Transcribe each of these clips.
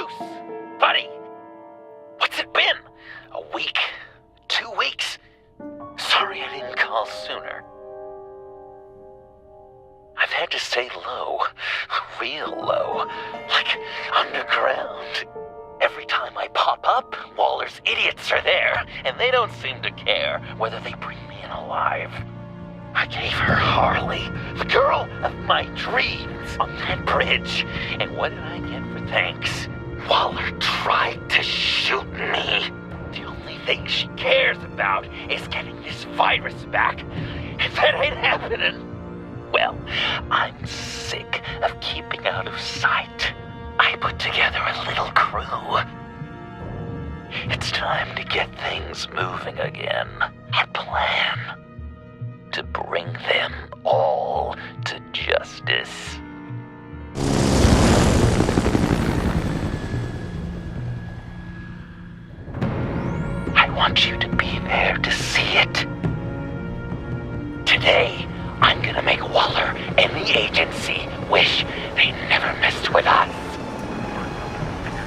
loose. Buddy, what's it been? A week? 2 weeks? Sorry I didn't call sooner. I've had to stay low, real low, like underground. Every time I pop up, Waller's idiots are there, and they don't seem to care whether they bring me in alive. I gave her Harley, the girl of my dreams, on that bridge, and what did I get for thanks? Waller tried to shoot me. The only thing she cares about is getting this virus back, and that ain't happening. Well, I'm sick of keeping out of sight. I put together a little crew. It's time to get things moving again. A plan to bring them all to justice. I want you to be there to see it. Today, I'm gonna make Waller and the agency wish they never messed with us.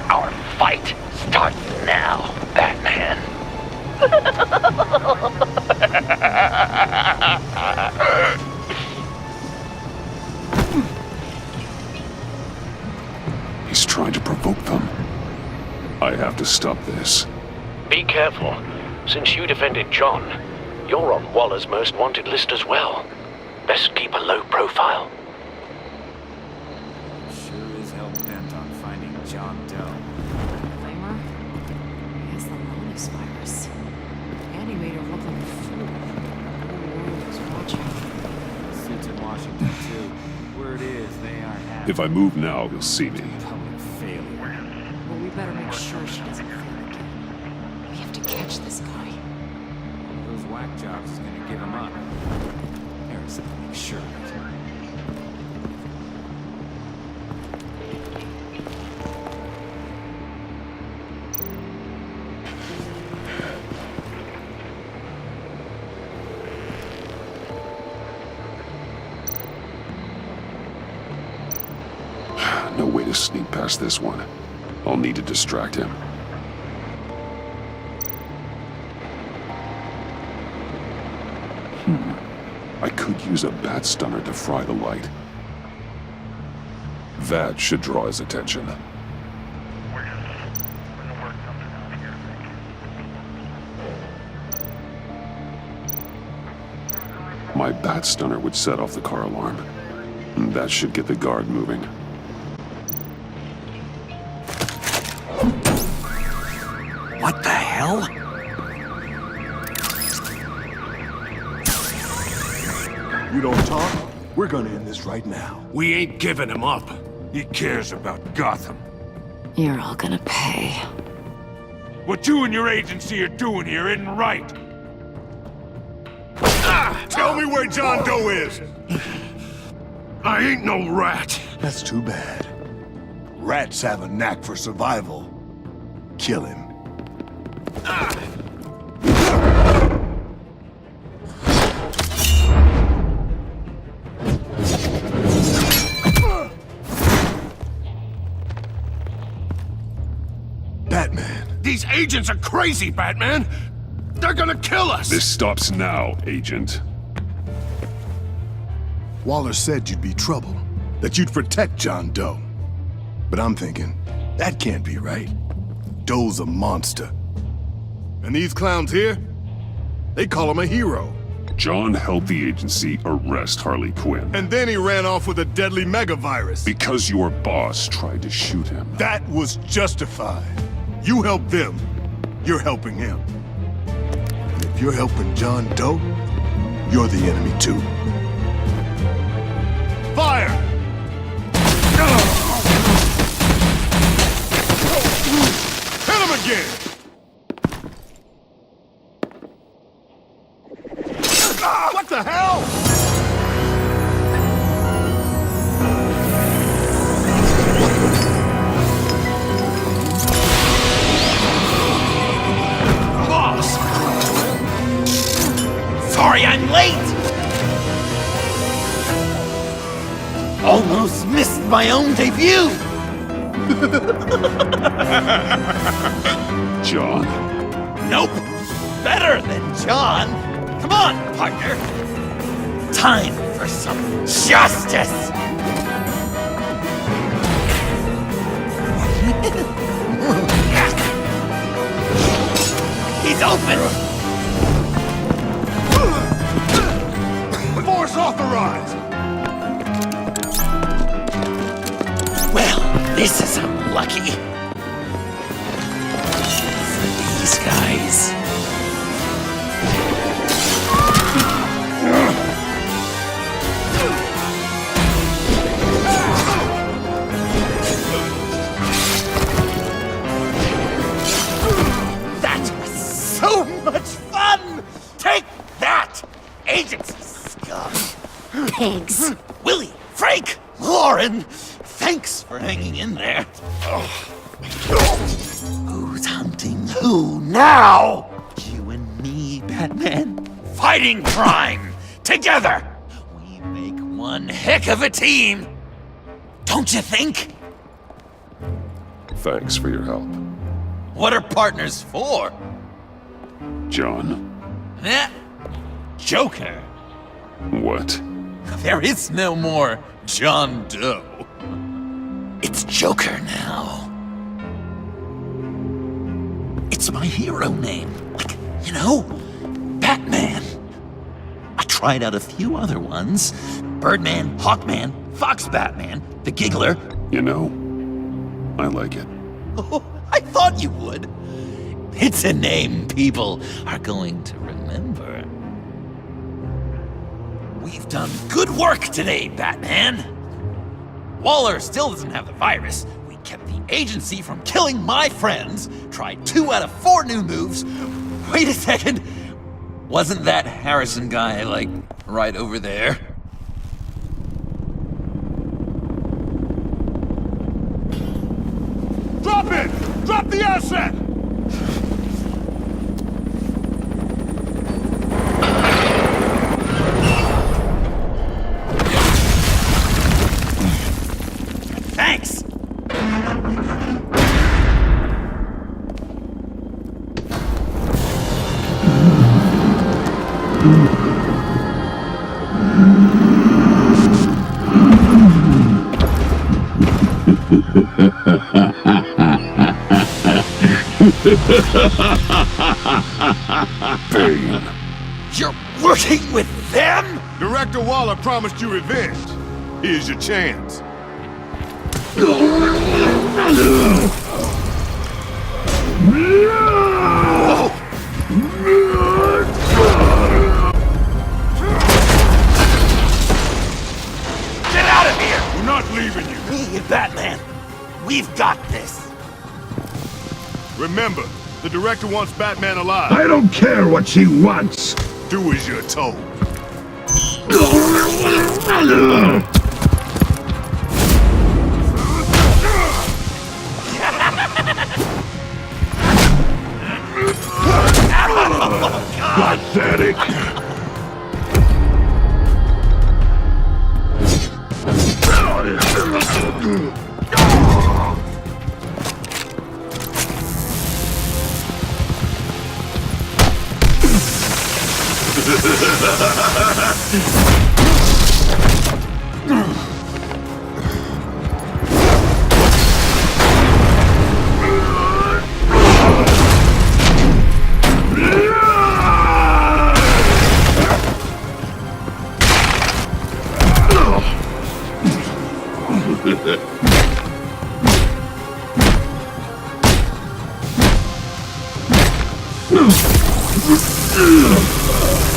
Our fight starts now, Batman. He's trying to provoke them. I have to stop this. Be careful. Since you defended John, you're on Waller's most wanted list as well. Best keep a low profile. Sure is hell bent on finding John Doe. Flamer? He has the longest virus. And he made her look like a fool. The whole world was watching. Suits in Washington, too. Word is they aren't happy. If I move now, he'll see me. Public failure. Well, we better make sure she doesn't fail again. We have to catch this guy. One of those whack jobs is gonna give him up. Harrison will make sure of it. No way to sneak past this one. I'll need to distract him. I could use a bat stunner to fry the light. That should draw his attention. My bat stunner would set off the car alarm. That should get the guard moving. What the hell? You don't talk? We're gonna end this right now. We ain't giving him up. He cares about Gotham. You're all gonna pay. What you and your agency are doing here isn't right. Tell me where John Doe is! I ain't no rat. That's too bad. Rats have a knack for survival. Kill him. Batman. These agents are crazy, Batman. They're gonna kill us. This stops now, Agent. Waller said you'd be trouble, that you'd protect John Doe. But I'm thinking, that can't be right. Doe's a monster. And these clowns here, they call him a hero. John helped the agency arrest Harley Quinn. And then he ran off with a deadly megavirus. Because your boss tried to shoot him. That was justified. You helped them, you're helping him. And if you're helping John Doe, you're the enemy too. Fire! Hit him again! What the hell? Boss! Sorry I'm late! Almost missed my own debut! John. Nope. Better than John. Come on, partner. Time for some justice. He's open. Force authorized! Well, this is unlucky. For these guys. That was so much fun! Take that, agency scum! Pigs. Willie, Frank, Lauren, thanks for hanging in there. Who's hunting who now? You and me, Batman. Fighting crime together. We make one heck of a team. Don't you think? Thanks for your help. What are partners for? John. Eh? Joker. What? There is no more John Doe. It's Joker now. It's my hero name. Like, you know, Batman. I tried out a few other ones. Birdman, Hawkman, Fox Batman, the Giggler. You know, I like it. Oh, I thought you would. It's a name people are going to remember. We've done good work today, Batman. Waller still doesn't have the virus. We kept the agency from killing my friends. Tried 2 out of 4 new moves. Wait a second. Wasn't that Harrison guy, like, right over there? Drop it! Drop the asset! Thanks! Bane. You're working with them? Director Waller promised you revenge. Here's your chance. Get out of here! We're not leaving you. Me and Batman, we've got this. Remember, the director wants Batman alive. I don't care what she wants. Do as you're told. Pathetic.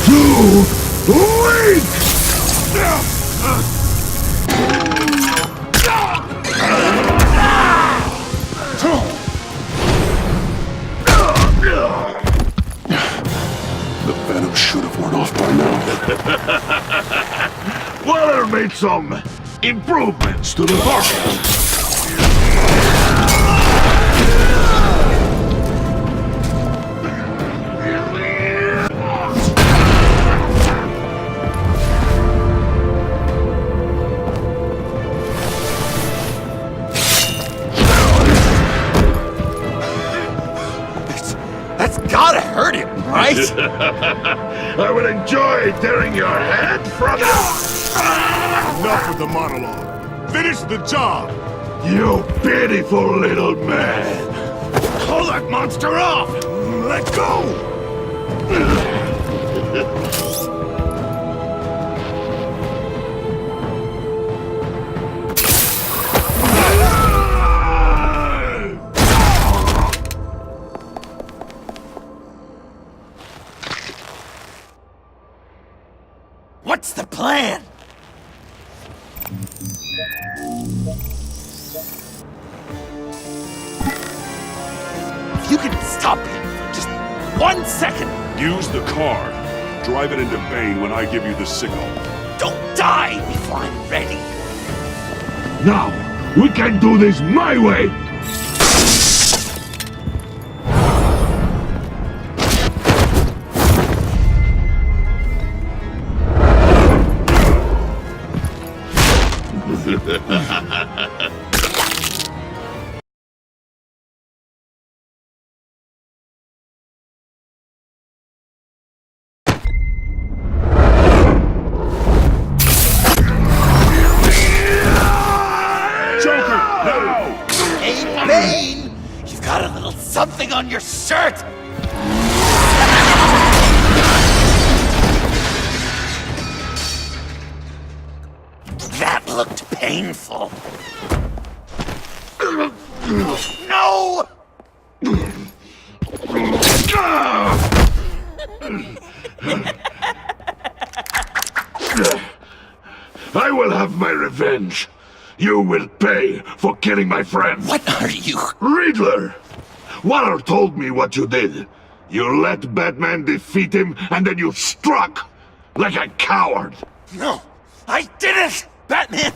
Too weak! The venom should have worn off by now. Waller made some improvements to the bottle. hurt him, right? I would enjoy tearing your head from you! Enough with the monologue. Finish the job! You pitiful little man! Pull that monster off! Let go! What's the plan? If you can stop him for just 1 second, Use the car. Drive it into Bane when I give you the signal. don't die before I'm ready. Now, we can do this my way! Joker, now! Hey, Bane! You've got a little something on your shirt! That looked painful. No! I will have my revenge. You will pay for killing my friend. What are you? Riddler! Waller told me what you did. You let Batman defeat him, and then you struck like a coward. No, I didn't! Batman!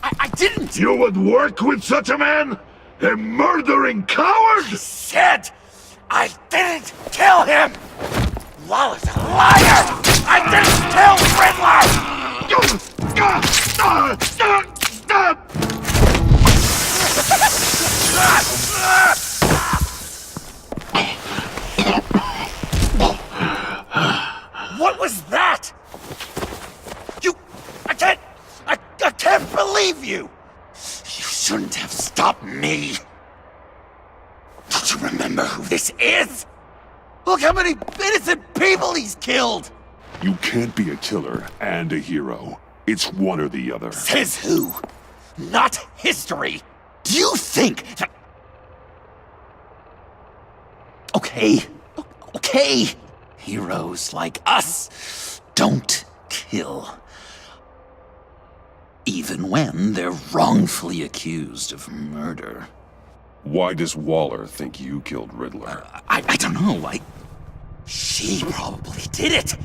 I didn't! You would work with such a man? A murdering coward? Said I didn't kill him! Waller's a liar! I didn't kill Riddler! What was that? I can't believe you! You shouldn't have stopped me. Don't you remember who this is? Look how many innocent people he's killed! You can't be a killer and a hero. It's one or the other. Says who? Not history. Do you think that... Okay. Heroes like us don't kill. Even when they're wrongfully accused of murder. Why does Waller think you killed Riddler? I don't know, She probably did it!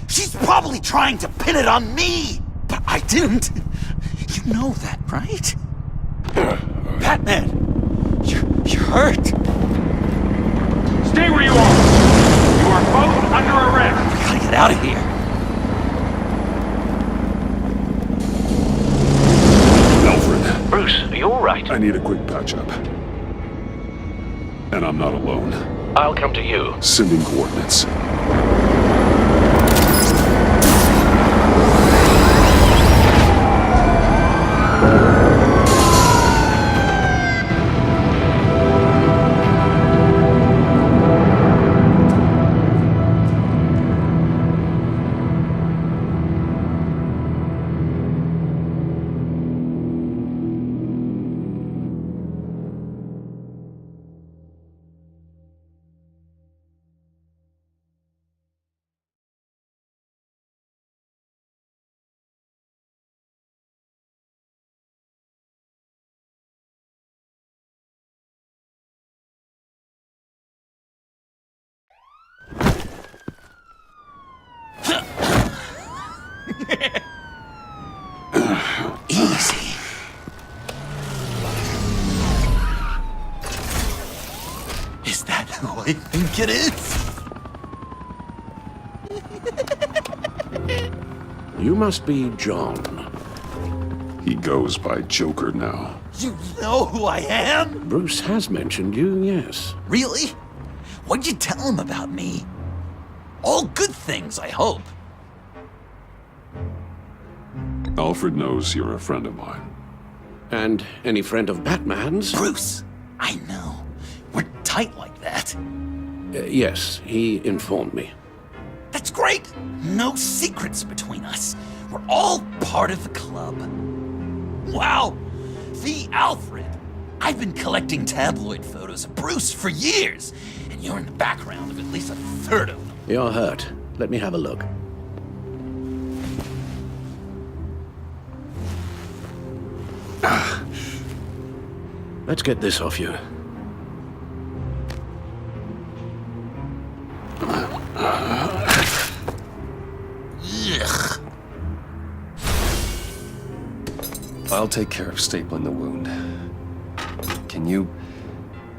She's probably trying to pin it on me! But I didn't! You know that, right? Batman! You're hurt! Stay where you are! You are both under arrest! We gotta get out of here! Alfred, Bruce, are you alright? I need a quick patch-up. And I'm not alone. I'll come to you. Sending coordinates. Easy. Is that who I think it is? You must be John. He goes by Joker now. You know who I am? Bruce has mentioned you, yes. Really? What'd you tell him about me? All good things, I hope. Alfred knows you're a friend of mine. And any friend of Batman's? Bruce, I know. We're tight like that. Yes, he informed me. That's great. No secrets between us. We're all part of the club. Wow, the Alfred. I've been collecting tabloid photos of Bruce for years, and you're in the background of at least a third of them. You're hurt. Let me have a look. Let's get this off you. Ugh. I'll take care of stapling the wound. Can you...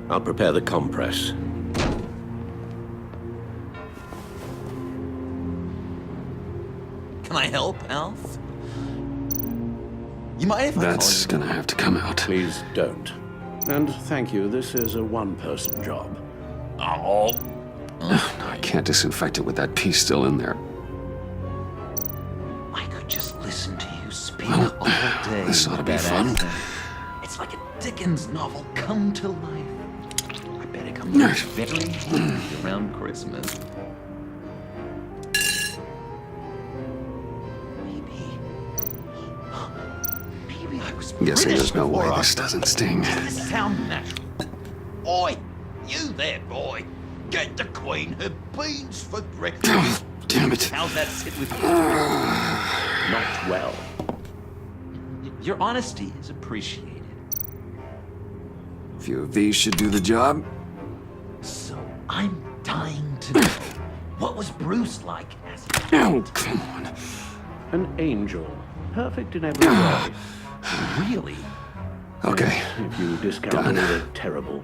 I'll prepare the compress. Can I help, Alf? You mind if I That's call gonna have to come out. Please don't. And thank you, this is a one-person job. you? Oh. I can't disinfect it with that piece still in there. I could just listen to you speak all day. This ought to be with that fun. accent. It's like a Dickens novel come to life. I bet it comes out very handy around Christmas. Maybe I was Guessing British there's no way before this doesn't sting. This sound natural. Oi, you there, boy. Get the Queen her beans for breakfast. Oh, damn it. How's that sit with you? Not well. Your honesty is appreciated. A few of these should do the job. So I'm dying to know, what was Bruce like as a Oh, child? come on. An angel. Perfect in every way. Really? Okay. If you discount Done. all the terrible.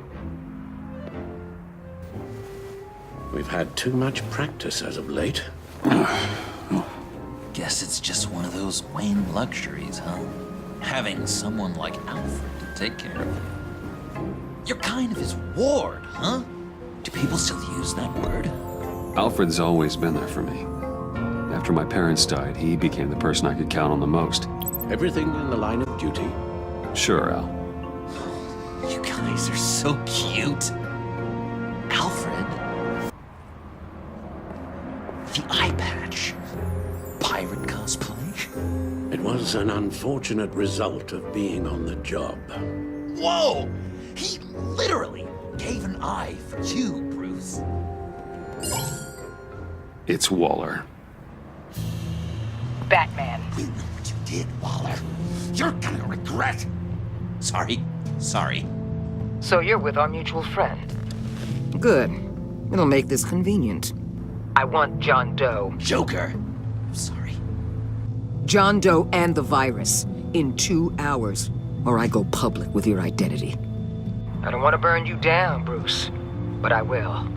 We've had too much practice as of late. Guess it's just one of those Wayne luxuries, huh? Having someone like Alfred to take care of you. You're kind of his ward, huh? Do people still use that word? Alfred's always been there for me. After my parents died, he became the person I could count on the most. Everything in the line of duty. Sure, Al. You guys are so cute. Alfred. The eye patch. Pirate cosplay. It was an unfortunate result of being on the job. Whoa! He literally gave an eye for you, Bruce. It's Waller. Batman. You know what you did, Waller. You're gonna regret. Sorry. So you're with our mutual friend. Good. It'll make this convenient. I want John Doe. Joker. Sorry. John Doe and the virus in 2 hours, or I go public with your identity. I don't want to burn you down, Bruce, but I will.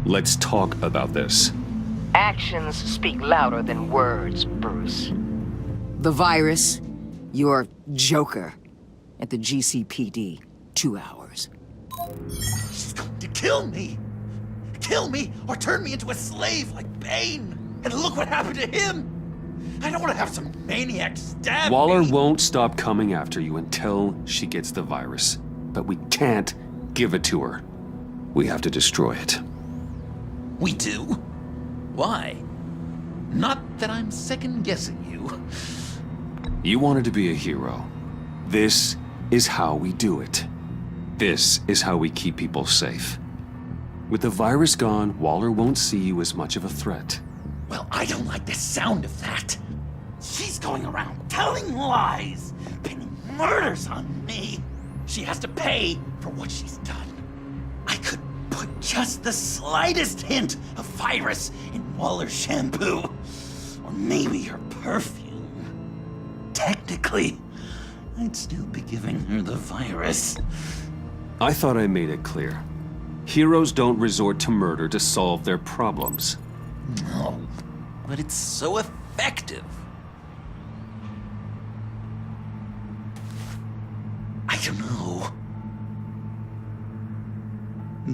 Let's talk about this. Actions speak louder than words, Bruce. The virus, your Joker, at the GCPD, 2 hours. She's going to kill me. Kill me or turn me into a slave like Bane. And look what happened to him. I don't want to have some maniac stab Waller me. won't stop coming after you until she gets the virus. But we can't give it to her. We have to destroy it. We do? Why? Not that I'm second-guessing you. You wanted to be a hero. This is how we do it. This is how we keep people safe. With the virus gone, Waller won't see you as much of a threat. Well, I don't like the sound of that. She's going around telling lies, pinning murders on me. She has to pay for what she's done. I could put just the slightest hint of virus in Waller's shampoo. Or maybe her perfume. Technically, I'd still be giving her the virus. I thought I made it clear. Heroes don't resort to murder to solve their problems. No, but it's so effective. I don't know.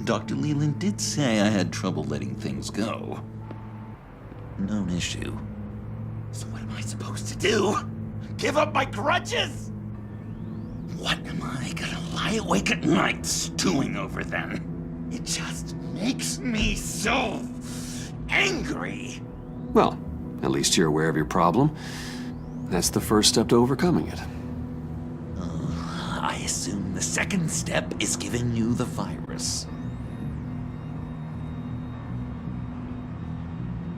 Dr. Leland did say I had trouble letting things go. No issue. So what am I supposed to do? Give up my grudges? What am I gonna lie awake at night stewing over then? It just makes me so angry. Well, at least you're aware of your problem. That's the first step to overcoming it. I assume the second step is giving you the virus.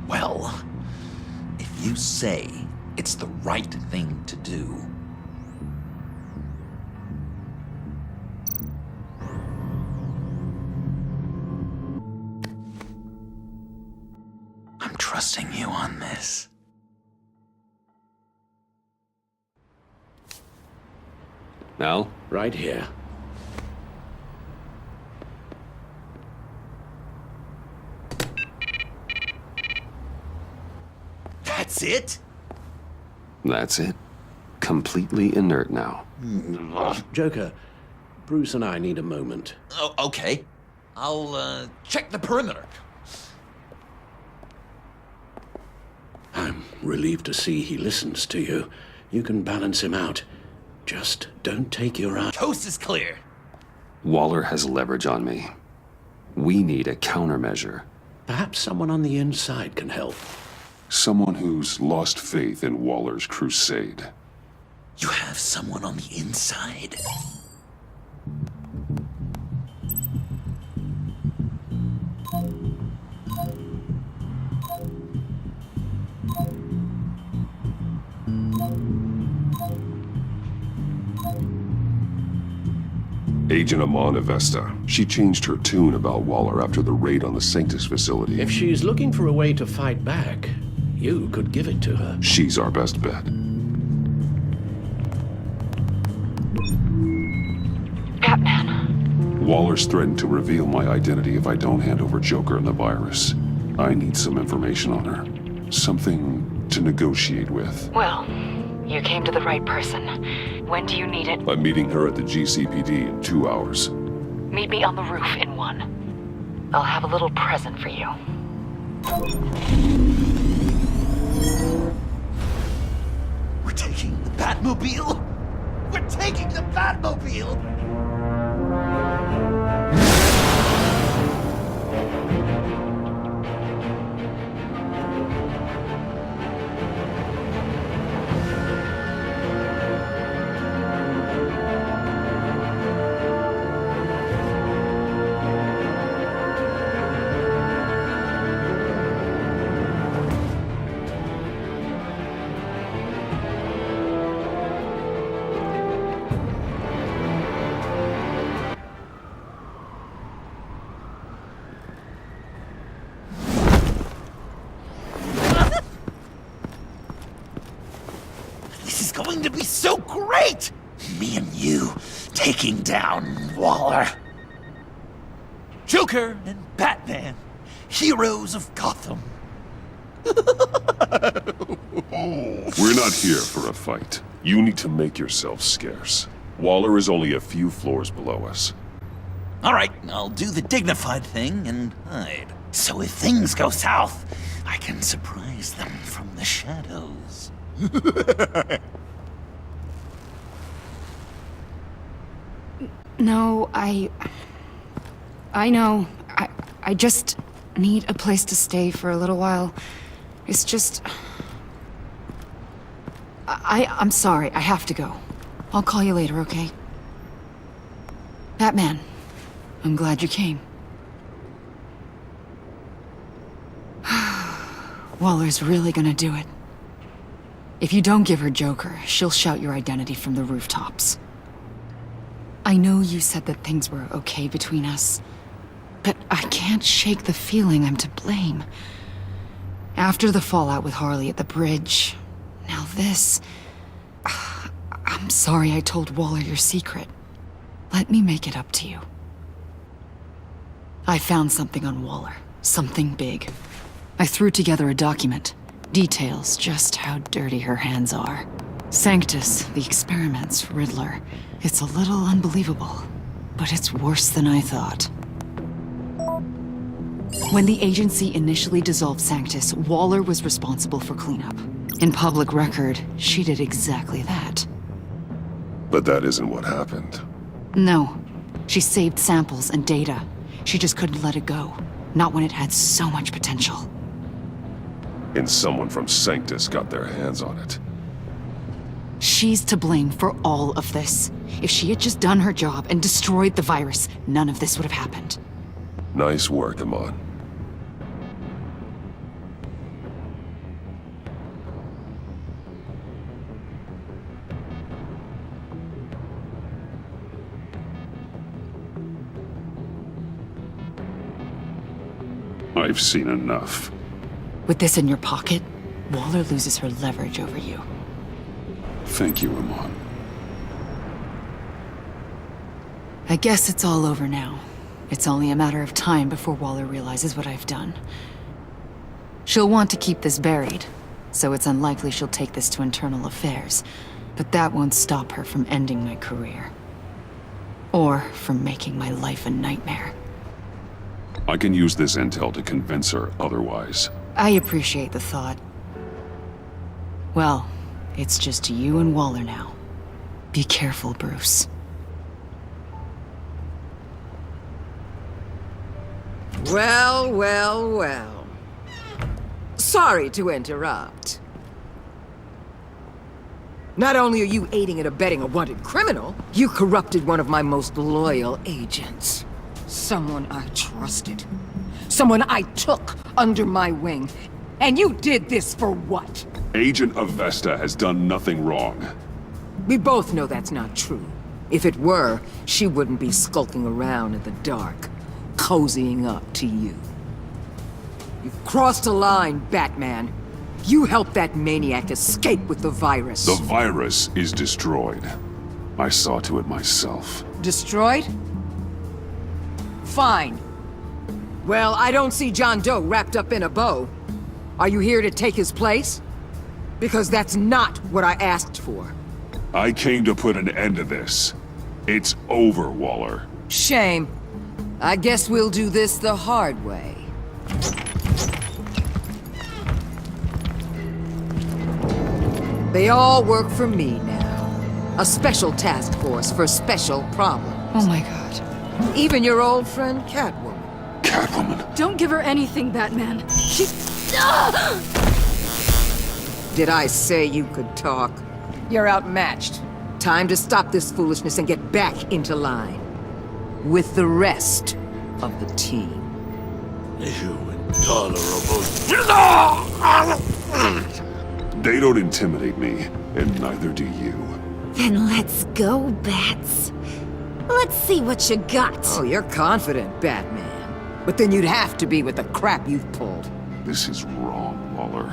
Well, if you say it's the right thing to do, I'm trusting you on this. Al? Right here. That's it? That's it. Completely inert now. Joker, Bruce and I need a moment. Oh, okay. I'll, check the perimeter. I'm relieved to see he listens to you. You can balance him out. Just don't take your eye. Coast is clear. Waller has leverage on me. We need a countermeasure. Perhaps someone on the inside can help. Someone who's lost faith in Waller's crusade. You have someone on the inside? Agent Amana Vesta. She changed her tune about Waller after the raid on the Sanctus facility. If she's looking for a way to fight back, you could give it to her. She's our best bet. Batman. Waller's threatened to reveal my identity if I don't hand over Joker and the virus. I need some information on her. Something to negotiate with. Well, you came to the right person. When do you need it? I'm meeting her at the GCPD in 2 hours. Meet me on the roof in 1. I'll have a little present for you. We're taking the Batmobile? We're taking the Batmobile! Going to be so great! Me and you taking down Waller. Joker and Batman, heroes of Gotham. We're not here for a fight. You need to make yourself scarce. Waller is only a few floors below us. All right, I'll do the dignified thing and hide. So if things go south, I can surprise them from the shadows. No, I know. I just need a place to stay for a little while. It's just... I'm sorry, I have to go. I'll call you later, okay? Batman, I'm glad you came. Waller's really gonna do it. If you don't give her Joker, she'll shout your identity from the rooftops. I know you said that things were okay between us, but I can't shake the feeling I'm to blame. After the fallout with Harley at the bridge, now this... I'm sorry I told Waller your secret. Let me make it up to you. I found something on Waller, something big. I threw together a document, details just how dirty her hands are. Sanctus, the experiments, Riddler. It's a little unbelievable, but it's worse than I thought. When the agency initially dissolved Sanctus, Waller was responsible for cleanup. In public record, she did exactly that. But that isn't what happened. No. She saved samples and data. She just couldn't let it go. Not when it had so much potential. And someone from Sanctus got their hands on it. She's to blame for all of this. If she had just done her job and destroyed the virus, none of this would have happened. Nice work, Amon. I've seen enough. With this in your pocket, Waller loses her leverage over you. Thank you, Amon. I guess it's all over now. It's only a matter of time before Waller realizes what I've done. She'll want to keep this buried, so it's unlikely she'll take this to internal affairs. But that won't stop her from ending my career. Or from making my life a nightmare. I can use this intel to convince her otherwise. I appreciate the thought. Well, it's just you and Waller now. Be careful, Bruce. Well, well, well. Sorry to interrupt. Not only are you aiding and abetting a wanted criminal, you corrupted one of my most loyal agents. Someone I trusted. Someone I took under my wing. And you did this for what? Agent Avesta has done nothing wrong. We both know that's not true. If it were, she wouldn't be skulking around in the dark, cozying up to you. You've crossed a line, Batman. You helped that maniac escape with the virus. The virus is destroyed. I saw to it myself. Destroyed? Fine. Well, I don't see John Doe wrapped up in a bow. Are you here to take his place? Because that's not what I asked for. I came to put an end to this. It's over, Waller. Shame. I guess we'll do this the hard way. They all work for me now. A special task force for special problems. Oh my god. Even your old friend Catwoman. Catwoman? Don't give her anything, Batman. She... Did I say you could talk? You're outmatched. Time to stop this foolishness and get back into line. With the rest of the team. You intolerable... They don't intimidate me, and neither do you. Then let's go, Bats. Let's see what you got. Oh, you're confident, Batman. But then you'd have to be with the crap you've pulled. This is wrong, Waller.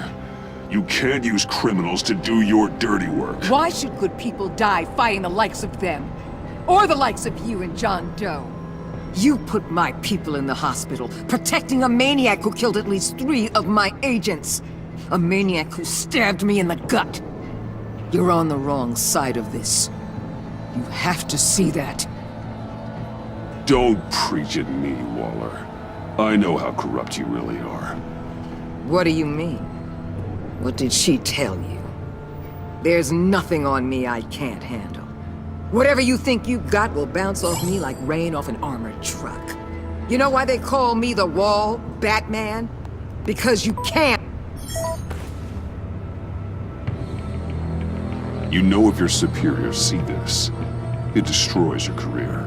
You can't use criminals to do your dirty work. Why should good people die fighting the likes of them? Or the likes of you and John Doe? You put my people in the hospital, protecting a maniac who killed at least 3 of my agents. A maniac who stabbed me in the gut. You're on the wrong side of this. You have to see that. Don't preach at me, Waller. I know how corrupt you really are. What do you mean? What did she tell you? There's nothing on me I can't handle. Whatever you think you got will bounce off me like rain off an armored truck. You know why they call me the Wall, Batman? Because you can't. You know if your superiors see this, it destroys your career.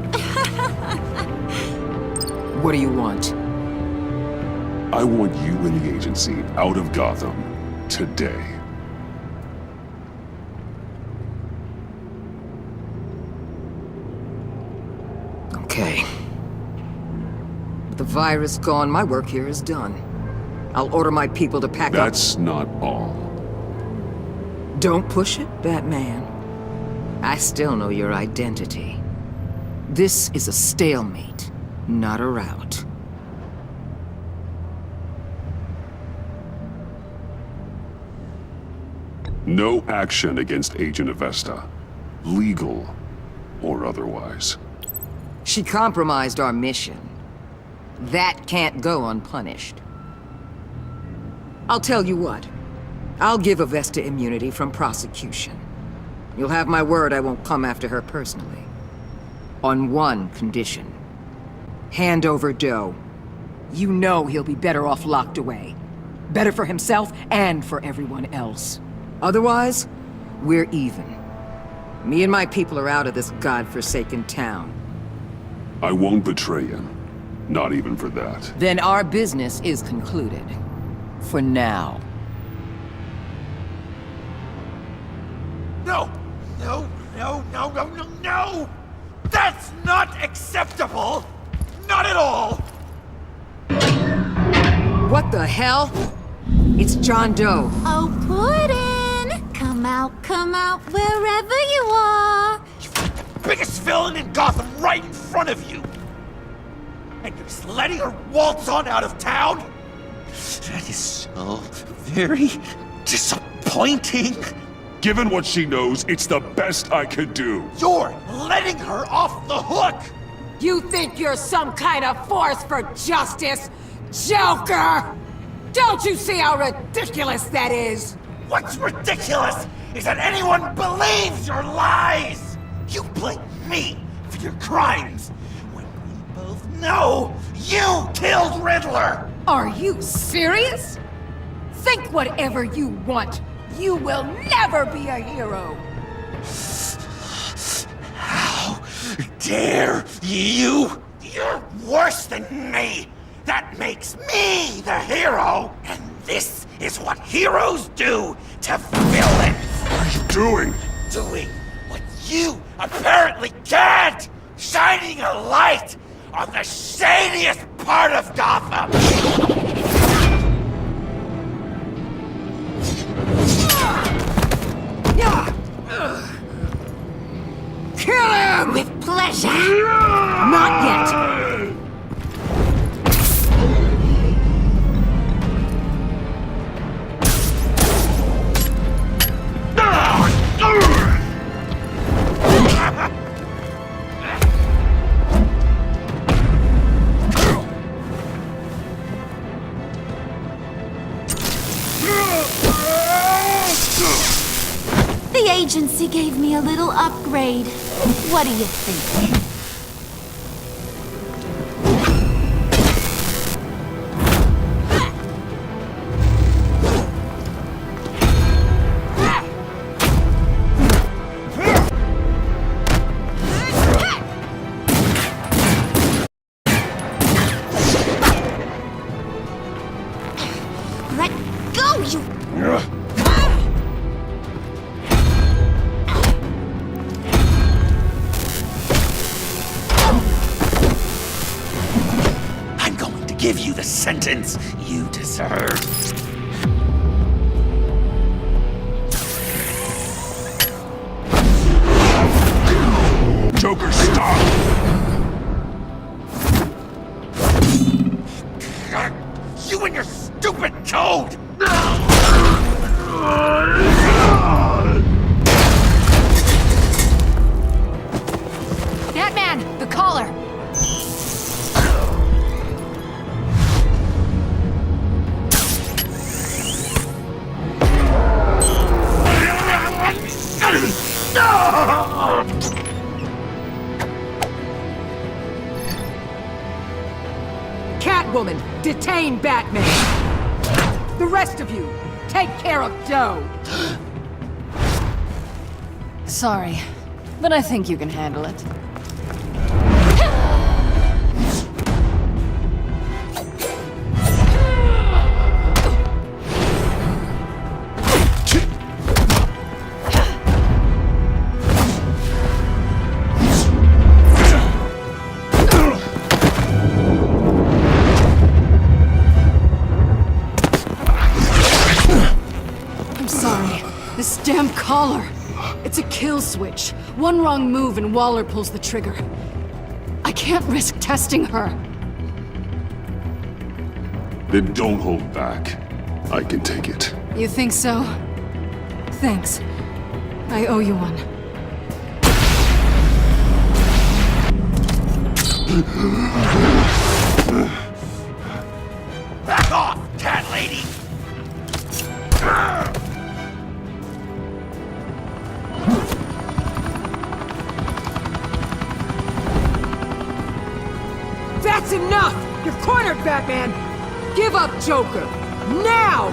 What do you want? I want you and the agency out of Gotham today. Okay. With the virus gone, my work here is done. I'll order my people to pack up. That's not all. Don't push it, Batman. I still know your identity. This is a stalemate, not a rout. No action against Agent Avesta, legal or otherwise. She compromised our mission. That can't go unpunished. I'll tell you what. I'll give Avesta immunity from prosecution. You'll have my word I won't come after her personally. On one condition. Hand over Doe. You know he'll be better off locked away. Better for himself and for everyone else. Otherwise, we're even. Me and my people are out of this godforsaken town. I won't betray him. Not even for that. Then our business is concluded. For now. No! No, no, no, no, no, no! That's not acceptable! Not at all! What the hell? It's John Doe. Oh, Puddin'! Come out, wherever you are! Biggest villain in Gotham right in front of you! And you're just letting her waltz on out of town? That is so very disappointing. Given what she knows, it's the best I could do. You're letting her off the hook! You think you're some kind of force for justice, Joker? Don't you see how ridiculous that is? What's ridiculous is that anyone believes your lies! You blame me for your crimes, when we both know you killed Riddler! Are you serious? Think whatever you want. You will never be a hero! How dare you? You're worse than me! That makes me the hero! And this is what heroes do to villains! What are you doing? Doing what you apparently can't! Shining a light on the shadiest part of Gotham! Kill him! With pleasure! Not yet! The agency gave me a little upgrade. What do you think? Let go, you... Give you the sentence you deserve. Joker, stop! You and your stupid toad! That man! The collar! Catwoman, detain Batman! The rest of you, take care of Doe! Sorry, but I think you can handle it. This damn collar. It's a kill switch. One wrong move and Waller pulls the trigger. I can't risk testing her. Then don't hold back. I can take it. You think so? Thanks. I owe you one. off, cat lady! That's enough! You're cornered, Batman! Give up, Joker! Now!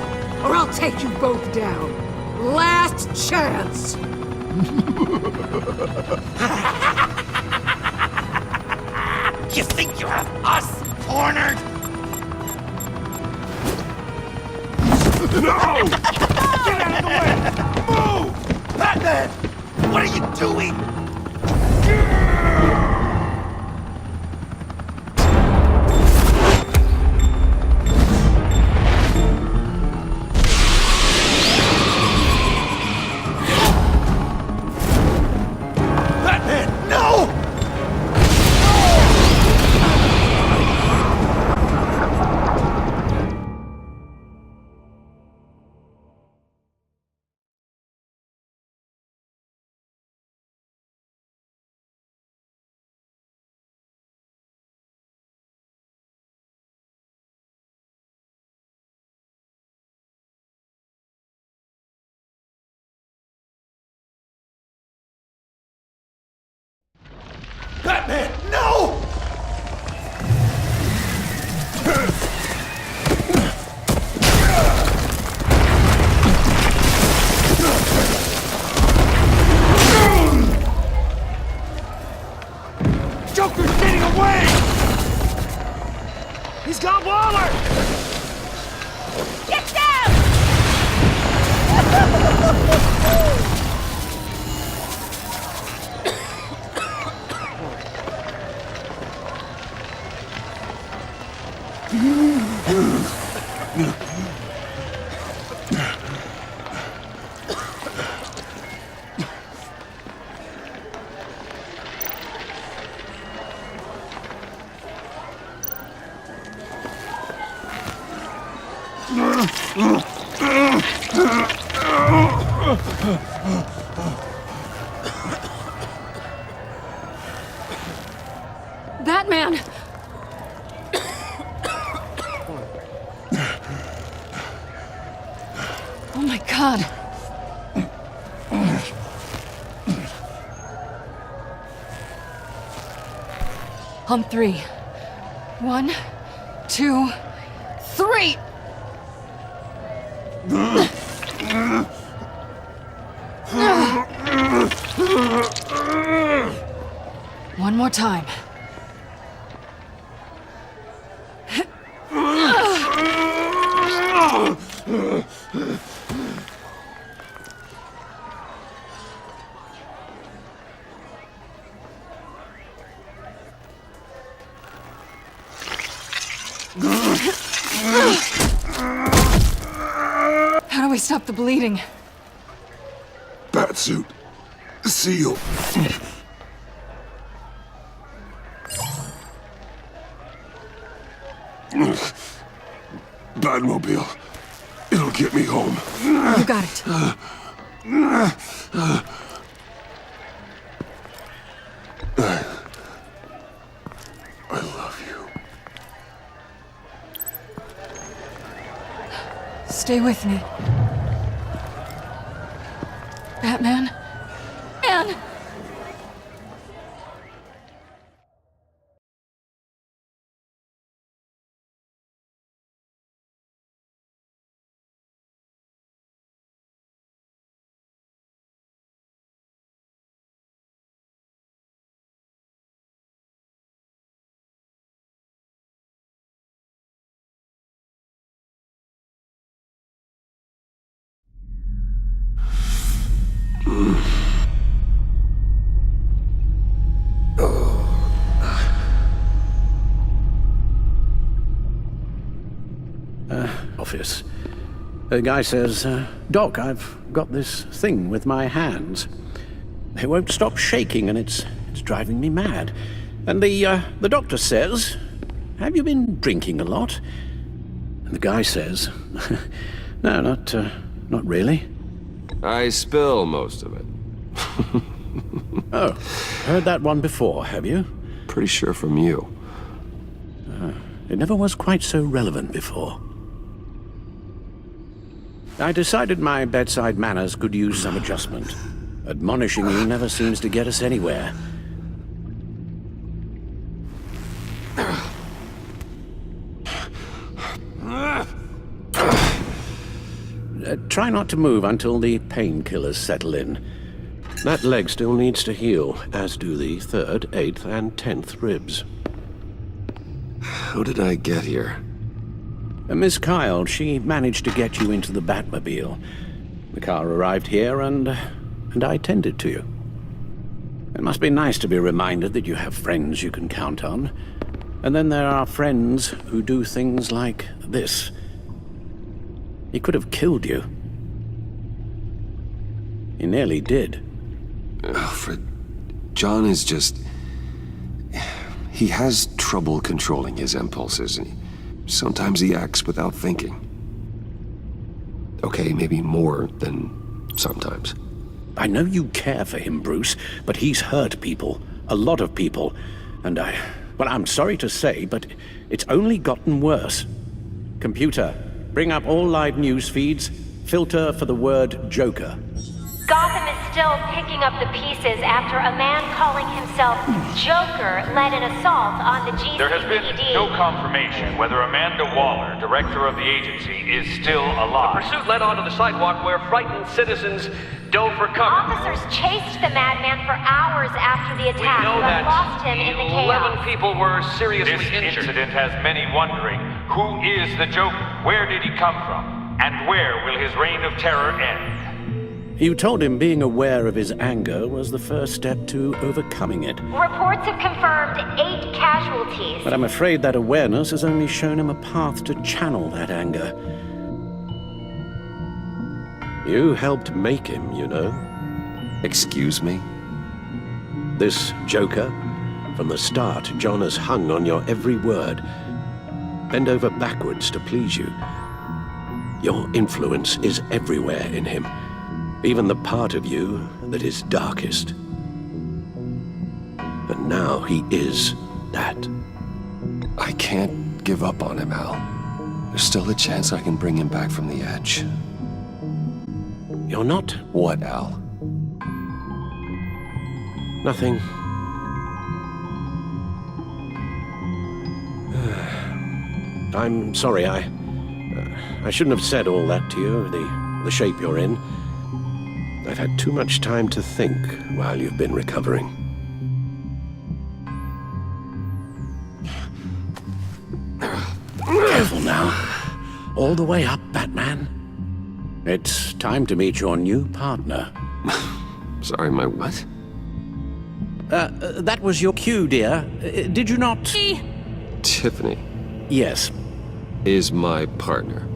Or I'll take you both down! Last chance! You think you have us cornered? No! Get out of the way! Move! Batman! What are you doing? Batman, no! Batman, no! Joker's getting away! He's got Waller! Get down! Batman! Oh my God. On three. 1, 2, 3! One more time. How do we stop the bleeding? Batsuit. Seal. Batmobile. It'll get me home. You got it. I love you. Stay with me. Batman? Anne! Office. The guy says, Doc, I've got this thing with my hands. They won't stop shaking and it's driving me mad. And the doctor says, have you been drinking a lot? And the guy says, no, not really. I spill most of it. Oh, heard that one before, have you? Pretty sure from you. It never was quite so relevant before. I decided my bedside manners could use some adjustment. Admonishing you never seems to get us anywhere. Try not to move until the painkillers settle in. That leg still needs to heal, as do the 3rd, 8th, and 10th ribs. How did I get here? Miss Kyle, she managed to get you into the Batmobile. The car arrived here, and I tended to you. It must be nice to be reminded that you have friends you can count on. And then there are friends who do things like this. He could have killed you. He nearly did. Alfred, John is just... He has trouble controlling his impulses, and sometimes he acts without thinking. Okay, maybe more than sometimes. I know you care for him, Bruce, but he's hurt people. A lot of people. And well, I'm sorry to say, but it's only gotten worse. Computer, bring up all live news feeds. Filter for the word Joker. Gotham is still picking up the pieces after a man calling himself Joker led an assault on the GCPD. There has been no confirmation whether Amanda Waller, director of the agency, is still alive. The pursuit led onto the sidewalk where frightened citizens dove for cover. Officers chased the madman for hours after the attack, We know but that lost him in the 11 chaos. people were seriously This injured. incident has many wondering, who is the Joker? Where did he come from? And where will his reign of terror end? You told him being aware of his anger was the first step to overcoming it. Reports have confirmed 8 casualties. But I'm afraid that awareness has only shown him a path to channel that anger. You helped make him, you know. Excuse me? This Joker, from the start, John has hung on your every word. Bend over backwards to please you. Your influence is everywhere in him. Even the part of you that is darkest. And now he is that. I can't give up on him, Al. There's still a chance I can bring him back from the edge. You're not? What, Al? Nothing. I'm sorry, I shouldn't have said all that to you, the shape you're in. I've had too much time to think while you've been recovering. Careful now. All the way up, Batman. It's time to meet your new partner. Sorry, my what? That was your cue, dear. Did you not... Tiffany. Yes. Is my partner.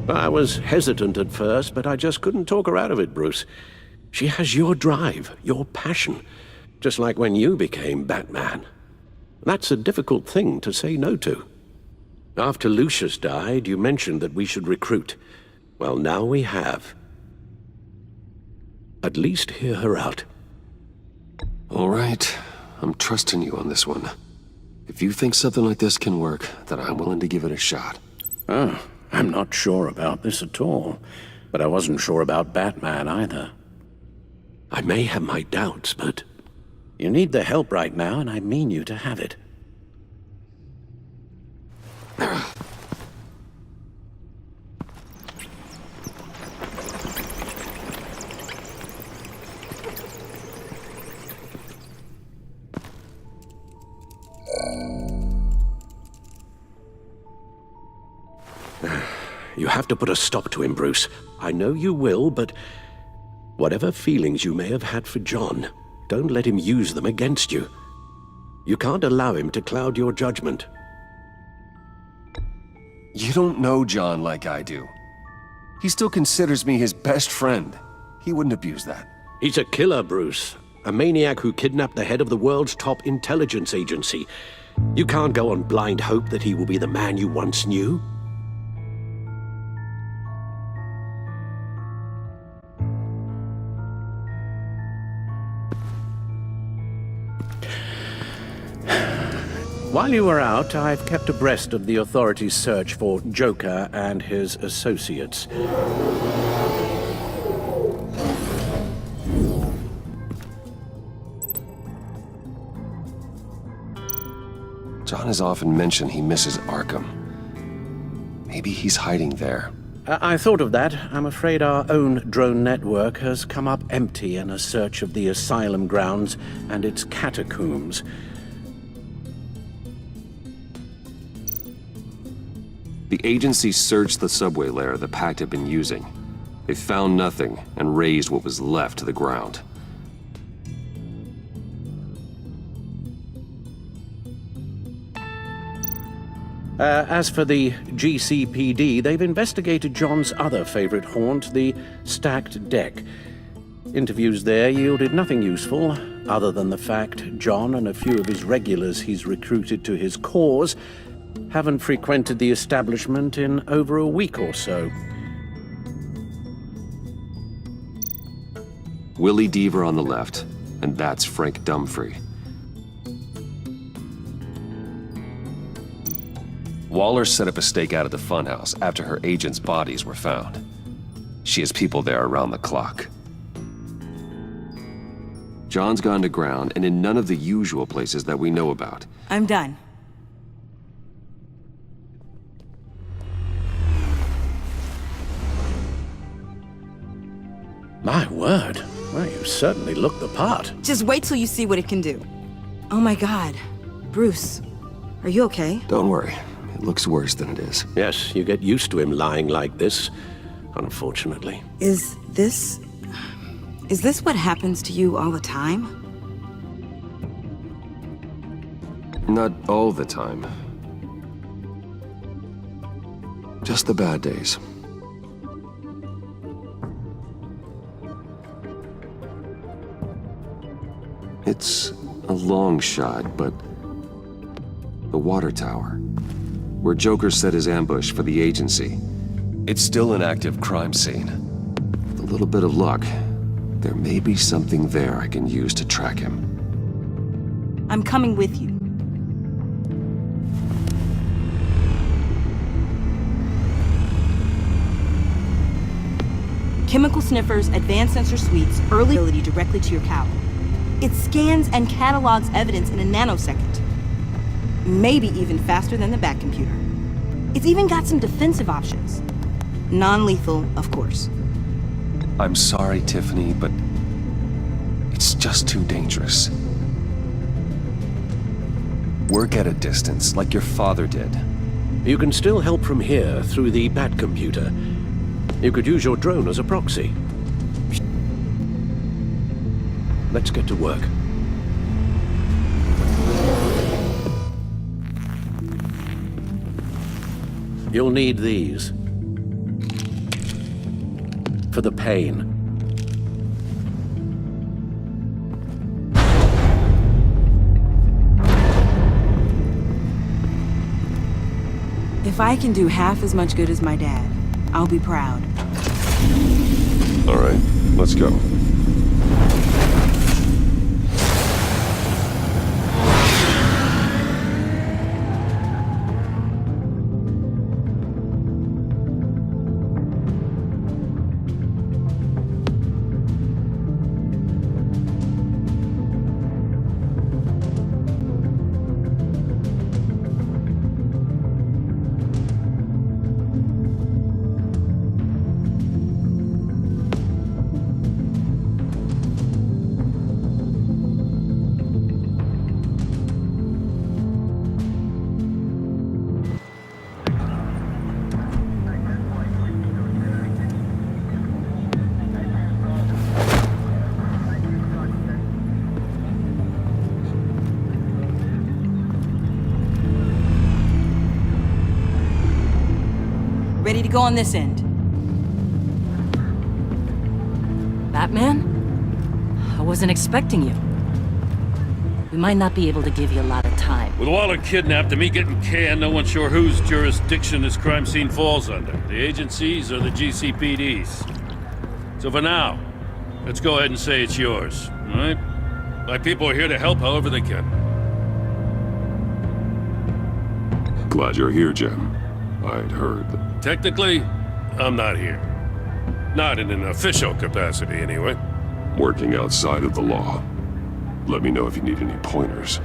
I was hesitant at first, but I just couldn't talk her out of it, Bruce. She has your drive, your passion, just like when you became Batman. That's a difficult thing to say no to. After Lucius died, you mentioned that we should recruit. Well, now we have. At least hear her out. All right. I'm trusting you on this one. If you think something like this can work, then I'm willing to give it a shot. Oh, I'm not sure about this at all. But I wasn't sure about Batman either. I may have my doubts, but you need the help right now, and I mean you to have it. You have to put a stop to him, Bruce. I know you will, but whatever feelings you may have had for John, don't let him use them against you. You can't allow him to cloud your judgment. You don't know John like I do. He still considers me his best friend. He wouldn't abuse that. He's a killer, Bruce. A maniac who kidnapped the head of the world's top intelligence agency. You can't go on blind hope that he will be the man you once knew. While you were out, I've kept abreast of the authorities' search for Joker and his associates. John has often mentioned he misses Arkham. Maybe he's hiding there. I thought of that. I'm afraid our own drone network has come up empty in a search of the asylum grounds and its catacombs. The agency searched the subway layer the Pact had been using. They found nothing and razed what was left to the ground. As for the GCPD, they've investigated John's other favorite haunt, the stacked deck. Interviews there yielded nothing useful, other than the fact John and a few of his regulars he's recruited to his cause haven't frequented the establishment in over a week or so. Willie Deaver on the left, and that's Frank Dumfrey. Waller set up a stakeout at the funhouse after her agents' bodies were found. She has people there around the clock. John's gone to ground and in none of the usual places that we know about. I'm done. My word. Well, you certainly look the part. Just wait till you see what it can do. Oh my God. Bruce, are you okay? Don't worry. It looks worse than it is. Yes, you get used to him lying like this, unfortunately. Is this what happens to you all the time? Not all the time. Just the bad days. It's a long shot, but the water tower, where Joker set his ambush for the agency, it's still an active crime scene. With a little bit of luck, there may be something there I can use to track him. I'm coming with you. Chemical Sniffer's Advanced Sensor Suite's early ability directly to your cowl. It scans and catalogs evidence in a nanosecond. Maybe even faster than the Bat computer. It's even got some defensive options. Non-lethal, of course. I'm sorry, Tiffany, but it's just too dangerous. Work at a distance, like your father did. You can still help from here through the Bat computer. You could use your drone as a proxy. Let's get to work. You'll need these. For the pain. If I can do half as much good as my dad, I'll be proud. All right, let's go. Ready to go on this end. Batman? I wasn't expecting you. We might not be able to give you a lot of time. With Waller kidnapped and me getting canned, no one's sure whose jurisdiction this crime scene falls under. The agencies or the GCPD's. So for now, let's go ahead and say it's yours, all right? My people are here to help however they can. Glad you're here, Jim. I'd heard that... Technically, I'm not here. Not in an official capacity, anyway. Working outside of the law. Let me know if you need any pointers.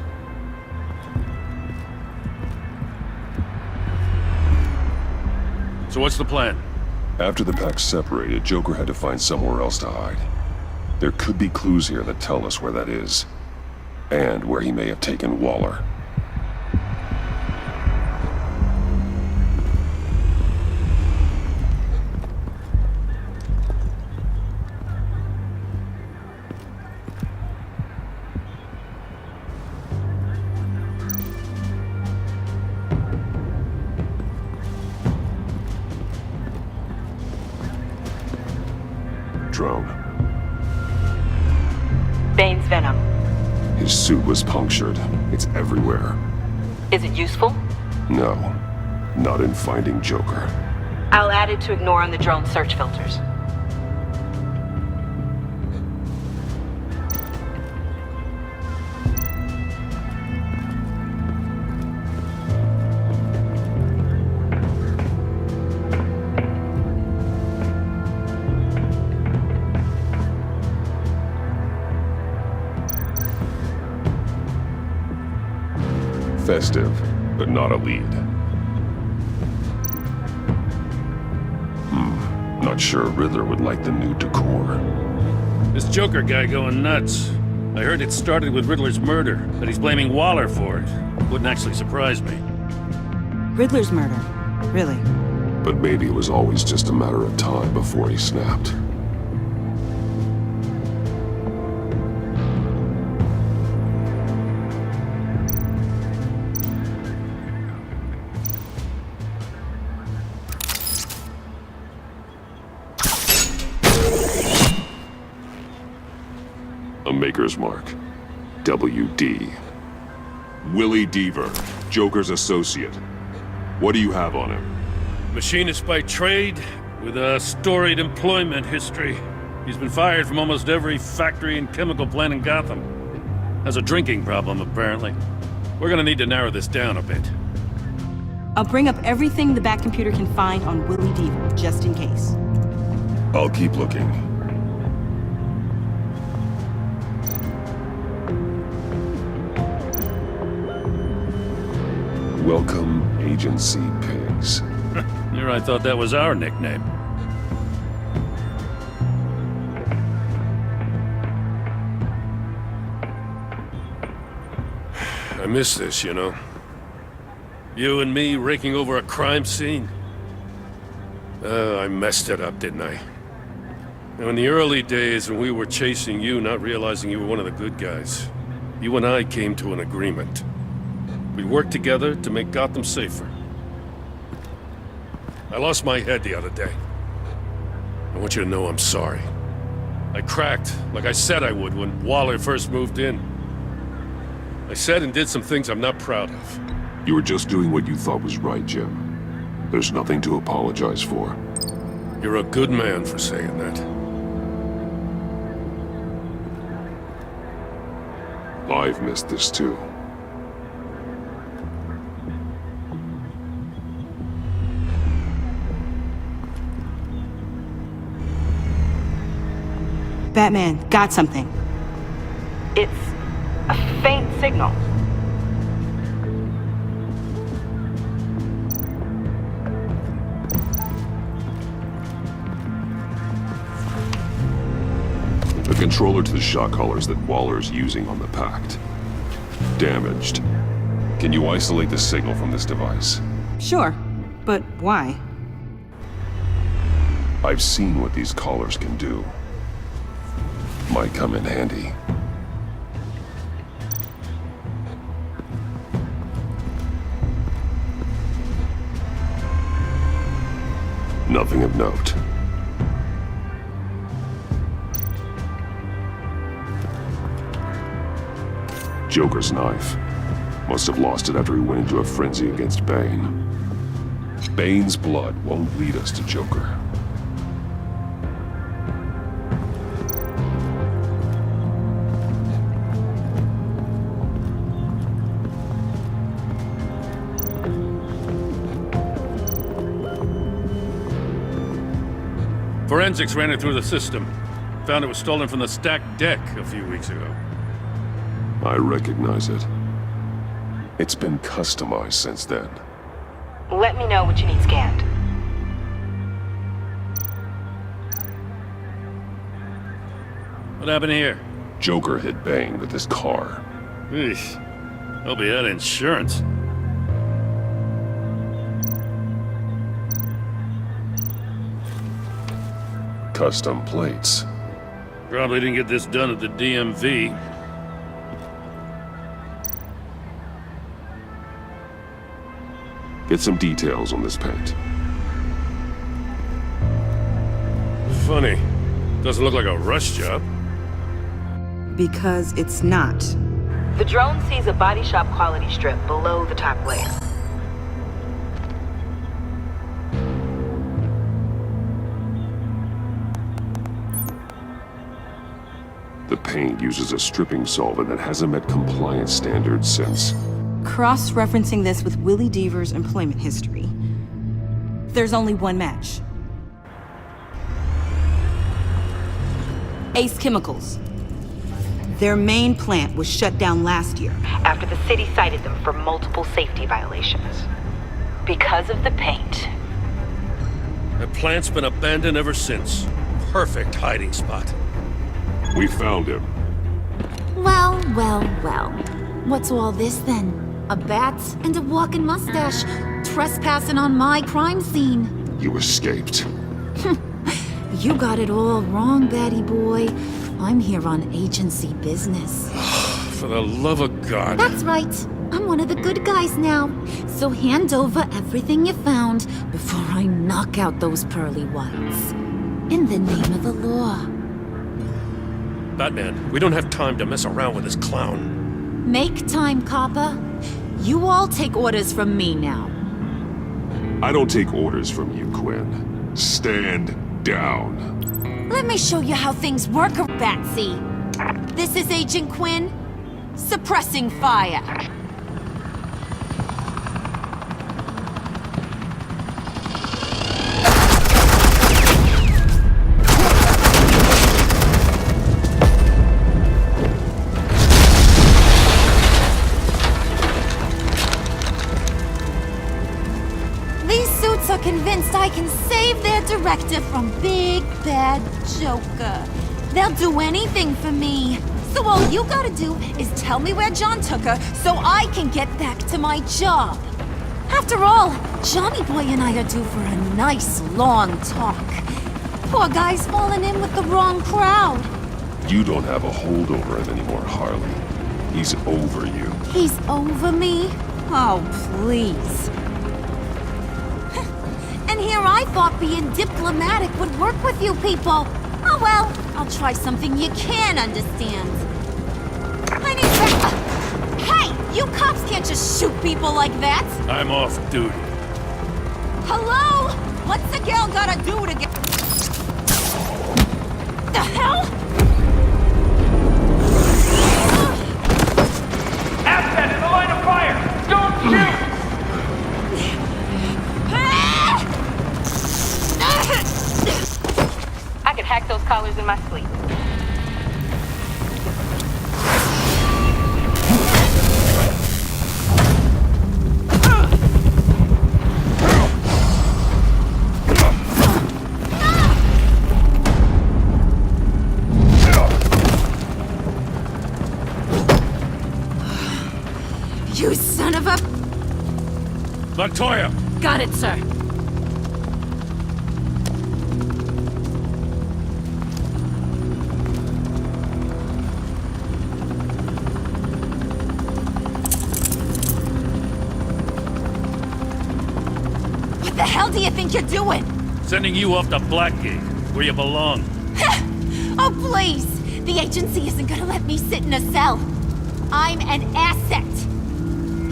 So what's the plan? After the pack separated, Joker had to find somewhere else to hide. There could be clues here that tell us where that is. And where he may have taken Waller. Drone. Bane's venom. His suit was punctured. It's everywhere. Is it useful? No. Not in finding Joker. I'll add it to ignore on the drone search filters. Festive, but not a lead. Not sure Riddler would like the new decor. This Joker guy going nuts. I heard it started with Riddler's murder, that he's blaming Waller for it. Wouldn't actually surprise me. Riddler's murder? Really? But maybe it was always just a matter of time before he snapped. A Maker's Mark. WD. Willie Deaver, Joker's associate. What do you have on him? Machinist by trade, with a storied employment history. He's been fired from almost every factory and chemical plant in Gotham. Has a drinking problem, apparently. We're gonna need to narrow this down a bit. I'll bring up everything the back computer can find on Willie Deaver, just in case. I'll keep looking. Welcome, Agency Pigs. Here I thought that was our nickname. I miss this, you know. You and me raking over a crime scene. I messed it up, didn't I? Now, in the early days when we were chasing you, not realizing you were one of the good guys, you and I came to an agreement. We worked together to make Gotham safer. I lost my head the other day. I want you to know I'm sorry. I cracked, like I said I would when Waller first moved in. I said and did some things I'm not proud of. You were just doing what you thought was right, Jim. There's nothing to apologize for. You're a good man for saying that. I've missed this too. Batman, got something. It's a faint signal. The controller to the shot collars that Waller's using on the Pact. Damaged. Can you isolate the signal from this device? Sure, but why? I've seen what these collars can do. Might come in handy. Nothing of note. Joker's knife. Must have lost it after he went into a frenzy against Bane. Bane's blood won't lead us to Joker. Forensics ran it through the system. Found it was stolen from the stacked deck a few weeks ago. I recognize it. It's been customized since then. Let me know what you need scanned. What happened here? Joker hit Bane with his car. Eesh. Hope he had insurance. Custom plates. Probably didn't get this done at the DMV. Get some details on this paint. Funny. Doesn't look like a rush job. Because it's not. The drone sees a body shop quality strip below the top layer. The paint uses a stripping solvent that hasn't met compliance standards since. Cross-referencing this with Willie Deaver's employment history, there's only one match. Ace Chemicals. Their main plant was shut down last year after the city cited them for multiple safety violations. Because of the paint. That plant's been abandoned ever since. Perfect hiding spot. We found him. Well, well, well. What's all this then? A bat and a walking mustache trespassing on my crime scene. You escaped. You got it all wrong, Batty boy. I'm here on agency business. For the love of God. That's right. I'm one of the good guys now. So hand over everything you found before I knock out those pearly whites. In the name of the law. Batman, we don't have time to mess around with this clown. Make time, copper. You all take orders from me now. I don't take orders from you, Quinn. Stand down. Let me show you how things work, Batsy. This is Agent Quinn. Suppressing fire. Convinced I can save their director from Big Bad Joker. They'll do anything for me. So all you gotta do is tell me where John took her so I can get back to my job. After all, Johnny Boy and I are due for a nice long talk. Poor guy's falling in with the wrong crowd. You don't have a hold over him anymore, Harley. He's over you. He's over me? Oh, please. And here I thought being diplomatic would work with you people. Oh well, I'll try something you can understand. I need to... Hey! You cops can't just shoot people like that! I'm off duty. Hello? What's a girl gotta do to get... The hell? Asset in the line of fire! Don't shoot! I could hack those collars in my sleep. You son of a... Latoya! Got it, sir. What the hell do you think you're doing? Sending you off to Blackgate, where you belong. Oh, please! The agency isn't gonna let me sit in a cell. I'm an asset.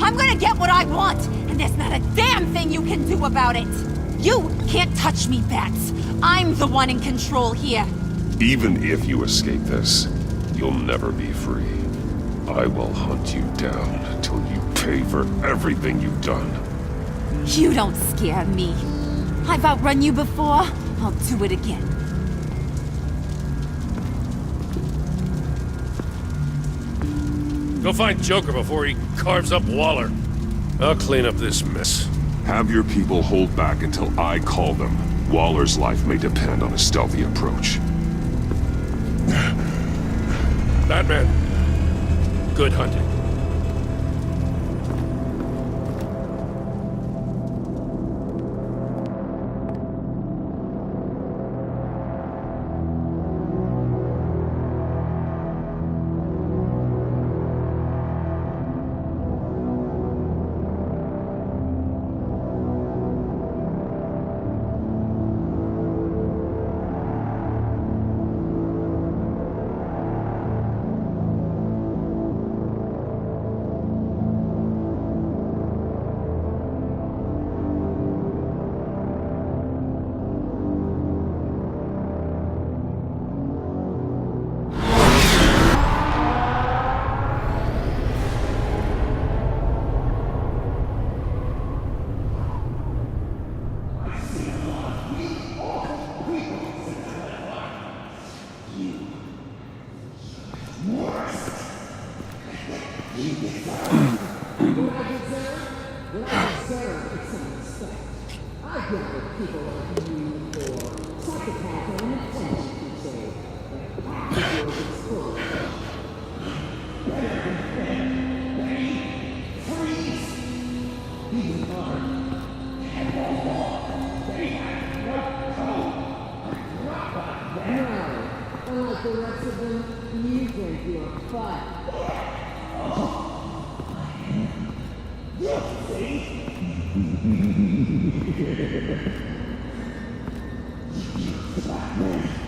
I'm gonna get what I want, and there's not a damn thing you can do about it. You can't touch me, Bats. I'm the one in control here. Even if you escape this, you'll never be free. I will hunt you down till you pay for everything you've done. You don't scare me. I've outrun you before. I'll do it again. Go find Joker before he carves up Waller. I'll clean up this mess. Have your people hold back until I call them. Waller's life may depend on a stealthy approach. Batman, good hunting.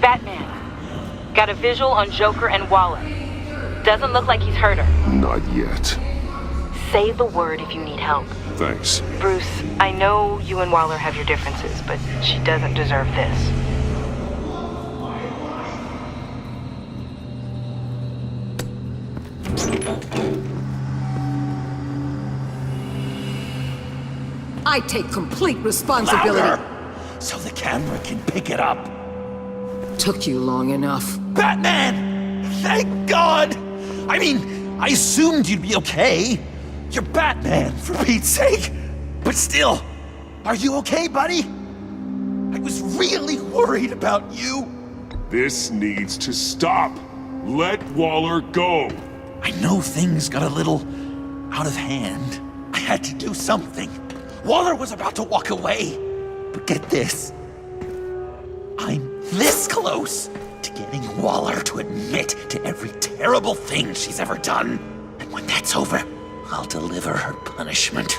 Batman. Got a visual on Joker and Waller. Doesn't look like he's hurt her. Not yet. Say the word if you need help. Thanks. Bruce, I know you and Waller have your differences, but she doesn't deserve this. I take complete responsibility. Louder, so the camera can pick it up. Took you long enough. Batman! Thank God! I mean, I assumed you'd be okay. You're Batman, for Pete's sake. But still, are you okay, buddy? I was really worried about you. This needs to stop. Let Waller go. I know things got a little out of hand. I had to do something. Waller was about to walk away. But get this. I'm this close to getting Waller to admit to every terrible thing she's ever done. And when that's over, I'll deliver her punishment.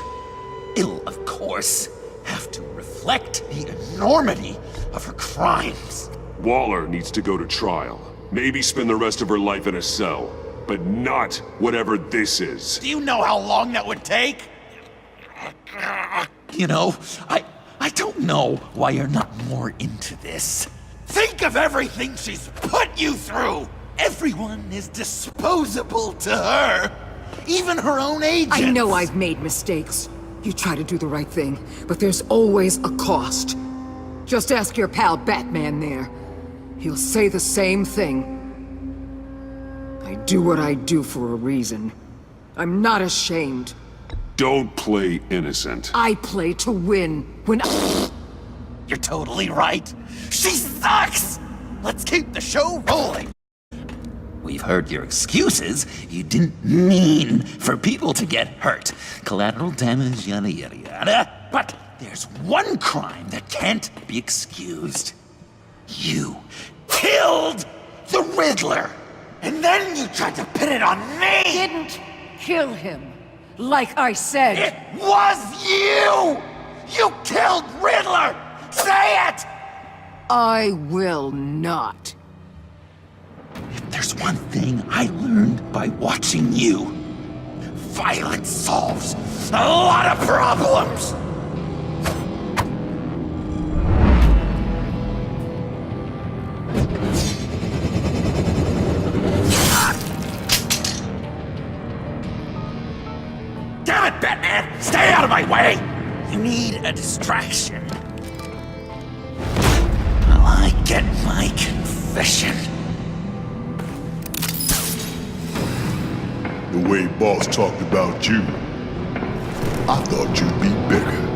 It'll, of course, have to reflect the enormity of her crimes. Waller needs to go to trial. Maybe spend the rest of her life in a cell. But not whatever this is. Do you know how long that would take? You know, I don't know why you're not more into this. Think of everything she's put you through! Everyone is disposable to her. Even her own agents. I know I've made mistakes. You try to do the right thing, but there's always a cost. Just ask your pal Batman there. He'll say the same thing. I do what I do for a reason. I'm not ashamed. Don't play innocent. I play to win when You're totally right. She sucks! Let's keep the show rolling. We've heard your excuses. You didn't mean for people to get hurt. Collateral damage, yada yada yada. But there's one crime that can't be excused. You killed the Riddler! And then you tried to pin it on me! Didn't kill him. Like I said. It was you! You killed Riddler! Say it! I will not. If there's one thing I learned by watching you, violence solves a lot of problems! Damn it, Batman! Stay out of my way! You need a distraction. While I get my confession. The way Boss talked about you, I thought you'd be bigger.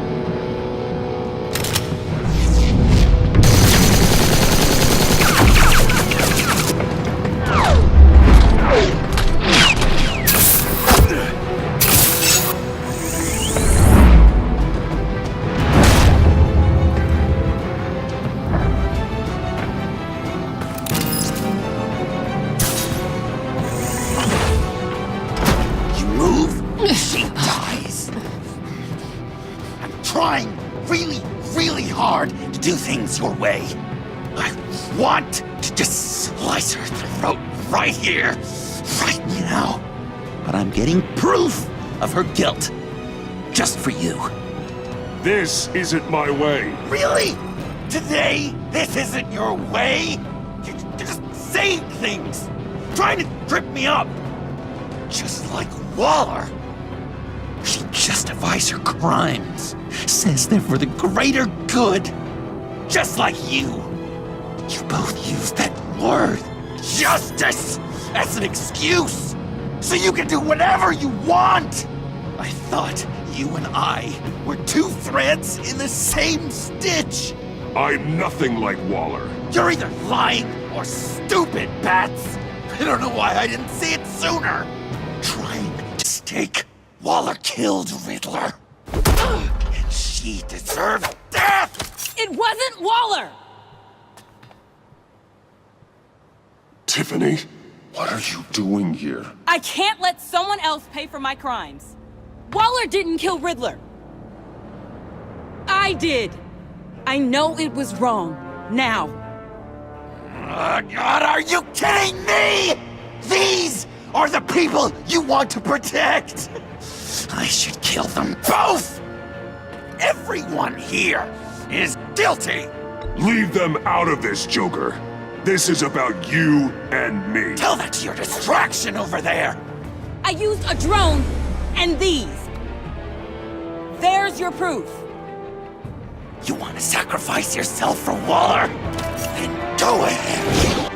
She dies. I'm trying really hard to do things your way. I want to just slice her throat right here, right now. But I'm getting proof of her guilt. Just for you. This isn't my way. Really? Today, this isn't your way? You're just saying things. Trying to trip me up. Just like Waller. She justifies her crimes, says they're for the greater good. Just like you. You both use that word, justice, as an excuse, so you can do whatever you want. I thought you and I were two threads in the same stitch. I'm nothing like Waller. You're either lying or stupid, Bats. I don't know why I didn't see it sooner. Trying to stake Waller killed Riddler. And she deserves death! It wasn't Waller! Tiffany, what are you doing here? I can't let someone else pay for my crimes. Waller didn't kill Riddler. I did. I know it was wrong. Now. God, are you kidding me? These are the people you want to protect. I should kill them both. Everyone here is guilty. Leave them out of this, Joker. This is about you and me. Tell that to your distraction over there. I used a drone and these. There's your proof. You want to sacrifice yourself for Waller? Then go ahead.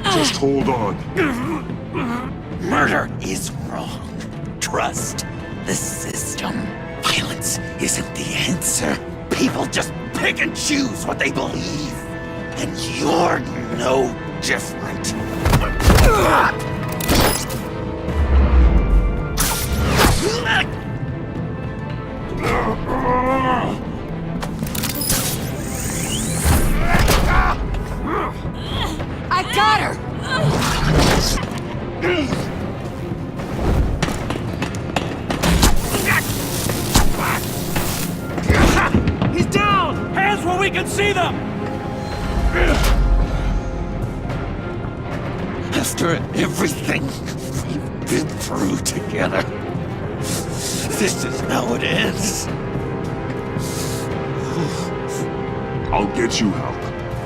Just hold on. Murder is wrong. Trust the system. Violence isn't the answer. People just pick and choose what they believe. And you're no different. I got her! He's down! Hands where we can see them! After everything we've been through together, this is how it ends. I'll get you help.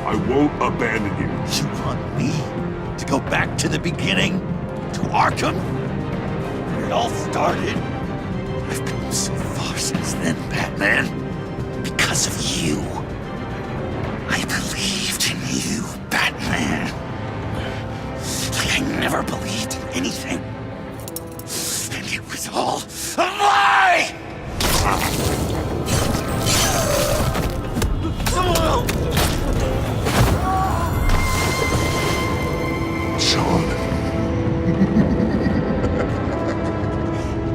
I won't abandon you. You want me to go back to the beginning? To Arkham? Where it all started? I've come so far since then, Batman. Because of you. I believed in you, Batman. Like I never believed in anything. And it was all a lie! Sean.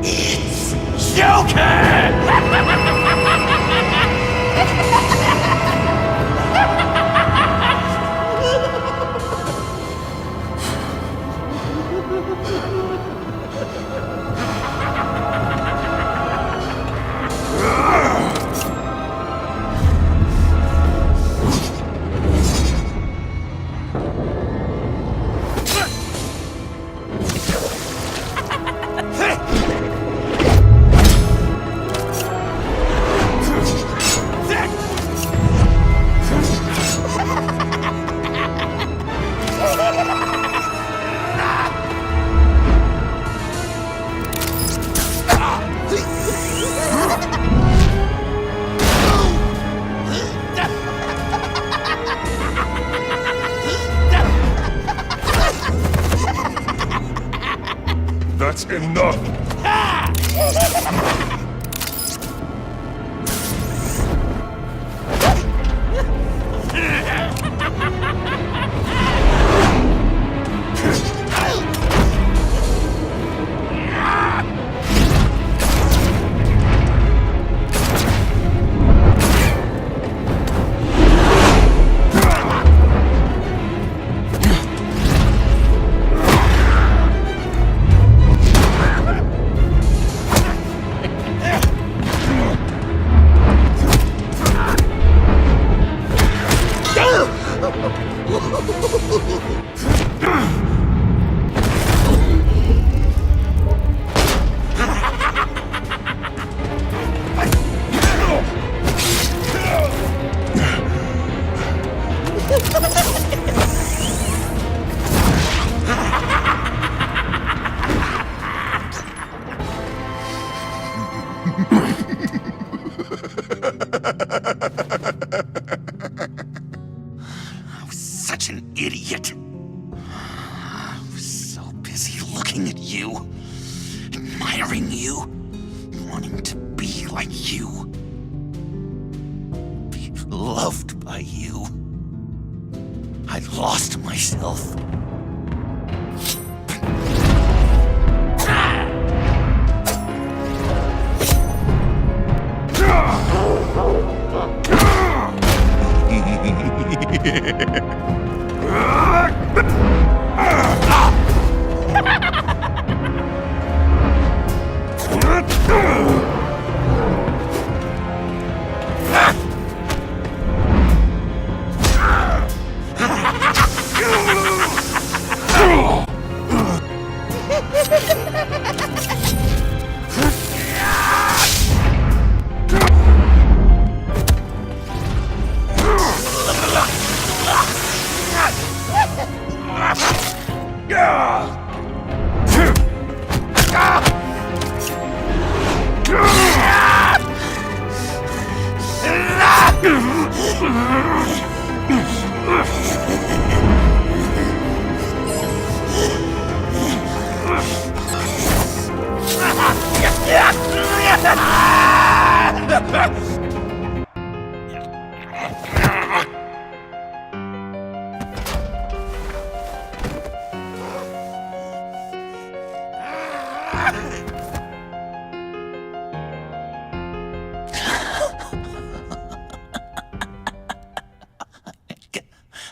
It's Joker! That's enough! I was such an idiot. I was so busy looking at you, admiring you, wanting to be like you, be loved by you. I lost myself.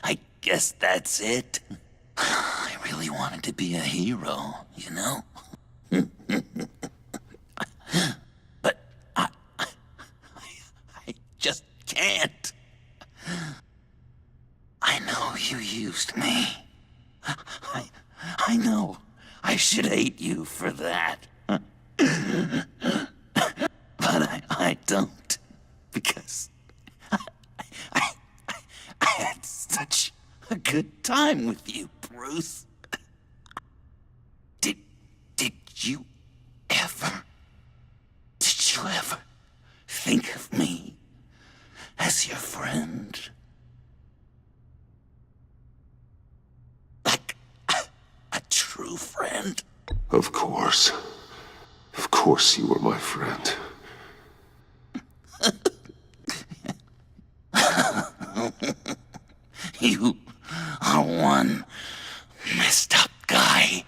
I guess that's it. I really wanted to be a hero, you know? But I just can't. I know you used me. I know. I should hate you for that. But I don't. Because I had such a good time with you, Bruce. Did you ever think of me as your friend? Like a true friend? Of course. Of course you were my friend. You are one messed up guy.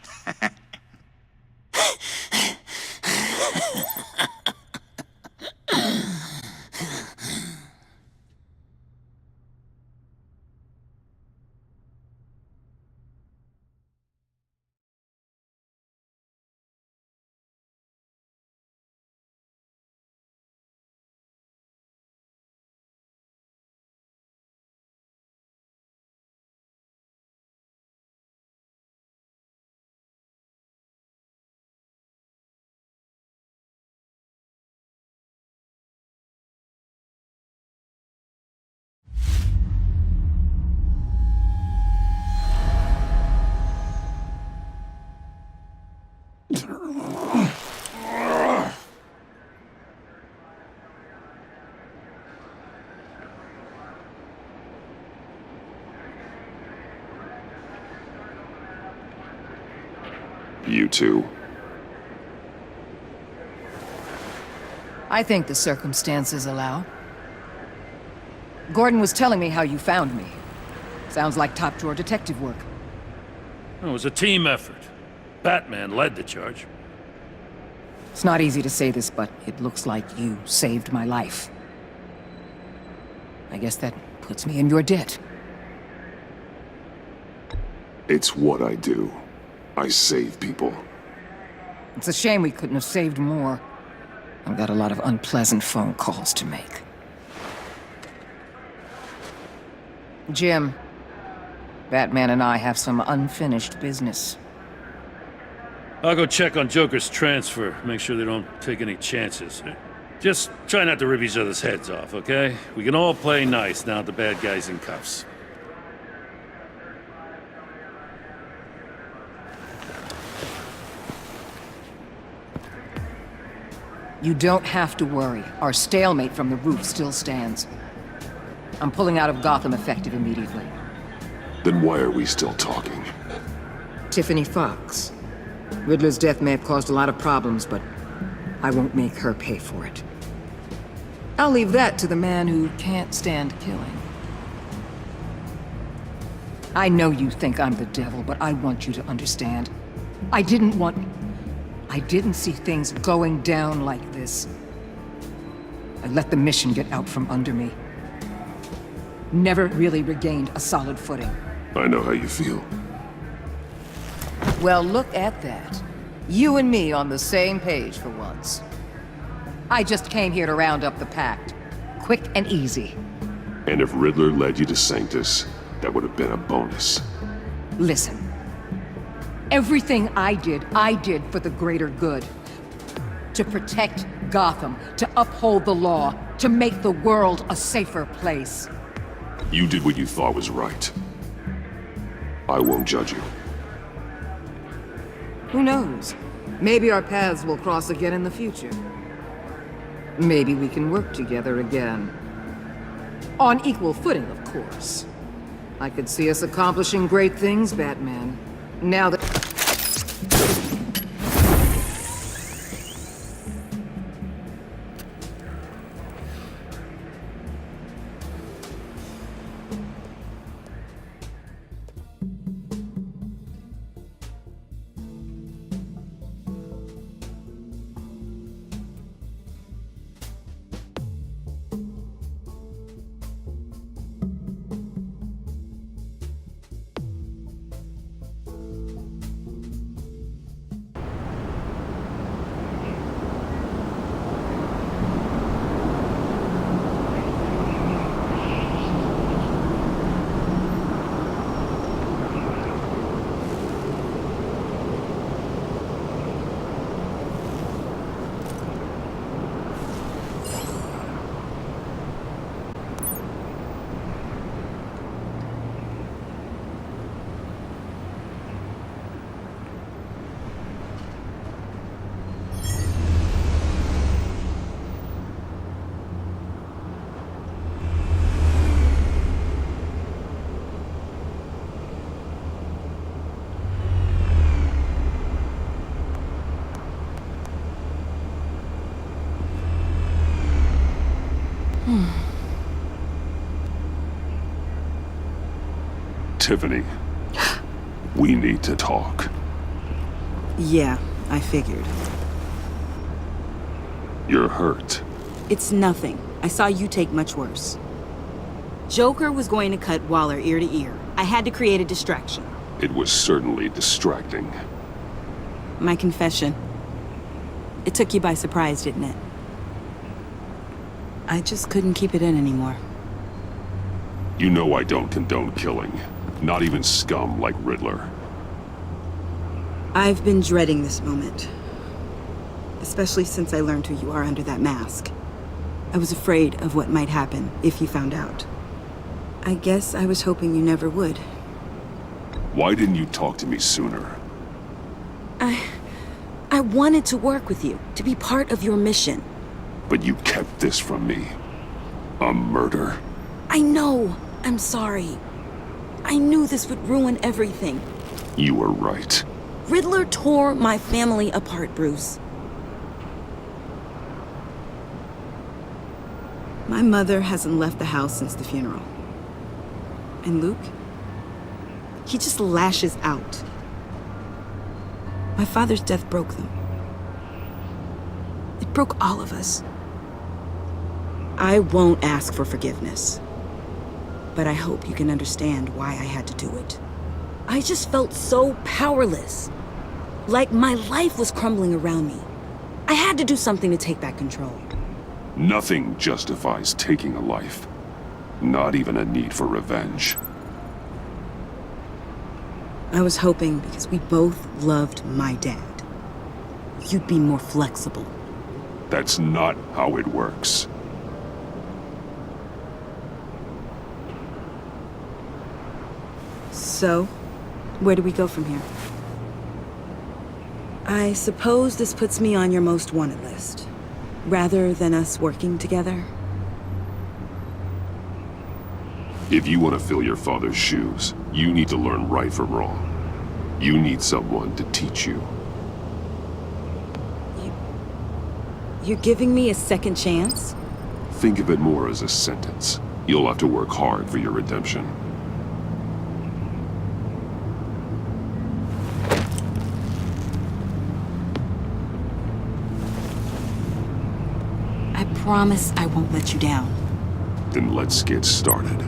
You two, I think the circumstances allow. Gordon was telling me how you found me. Sounds like top-drawer detective work. It was a team effort. Batman led the charge. It's not easy to say this, but it looks like you saved my life. I guess that puts me in your debt. It's what I do. I save people. It's a shame we couldn't have saved more. I've got a lot of unpleasant phone calls to make. Jim, Batman and I have some unfinished business. I'll go check on Joker's transfer, make sure they don't take any chances. Just try not to rip each other's heads off, okay? We can all play nice now that the bad guy's in cuffs. You don't have to worry. Our stalemate from the roof still stands. I'm pulling out of Gotham effective immediately. Then why are we still talking? Tiffany Fox. Riddler's death may have caused a lot of problems, but I won't make her pay for it. I'll leave that to the man who can't stand killing. I know you think I'm the devil, but I want you to understand. I didn't see things going down like this. I let the mission get out from under me. Never really regained a solid footing. I know how you feel. Well, look at that. You and me on the same page for once. I just came here to round up the pact. Quick and easy. And if Riddler led you to Sanctus, that would have been a bonus. Listen. Everything I did for the greater good. To protect Gotham, to uphold the law, to make the world a safer place. You did what you thought was right. I won't judge you. Who knows? Maybe our paths will cross again in the future. Maybe we can work together again. On equal footing, of course. I could see us accomplishing great things, Batman. Now that... Tiffany, we need to talk. Yeah, I figured. You're hurt. It's nothing. I saw you take much worse. Joker was going to cut Waller ear to ear. I had to create a distraction. It was certainly distracting. My confession. It took you by surprise, didn't it? I just couldn't keep it in anymore. You know I don't condone killing. Not even scum like Riddler. I've been dreading this moment. Especially since I learned who you are under that mask. I was afraid of what might happen if you found out. I guess I was hoping you never would. Why didn't you talk to me sooner? I wanted to work with you, to be part of your mission. But you kept this from me. A murder? I know. I'm sorry. I knew this would ruin everything. You were right. Riddler tore my family apart, Bruce. My mother hasn't left the house since the funeral. And Luke? He just lashes out. My father's death broke them. It broke all of us. I won't ask for forgiveness. But I hope you can understand why I had to do it. I just felt so powerless. Like my life was crumbling around me. I had to do something to take back control. Nothing justifies taking a life. Not even a need for revenge. I was hoping because we both loved my dad, you'd be more flexible. That's not how it works. So, where do we go from here? I suppose this puts me on your most wanted list, rather than us working together. If you want to fill your father's shoes, you need to learn right from wrong. You need someone to teach you. You're giving me a second chance? Think of it more as a sentence. You'll have to work hard for your redemption. I promise I won't let you down. Then let's get started.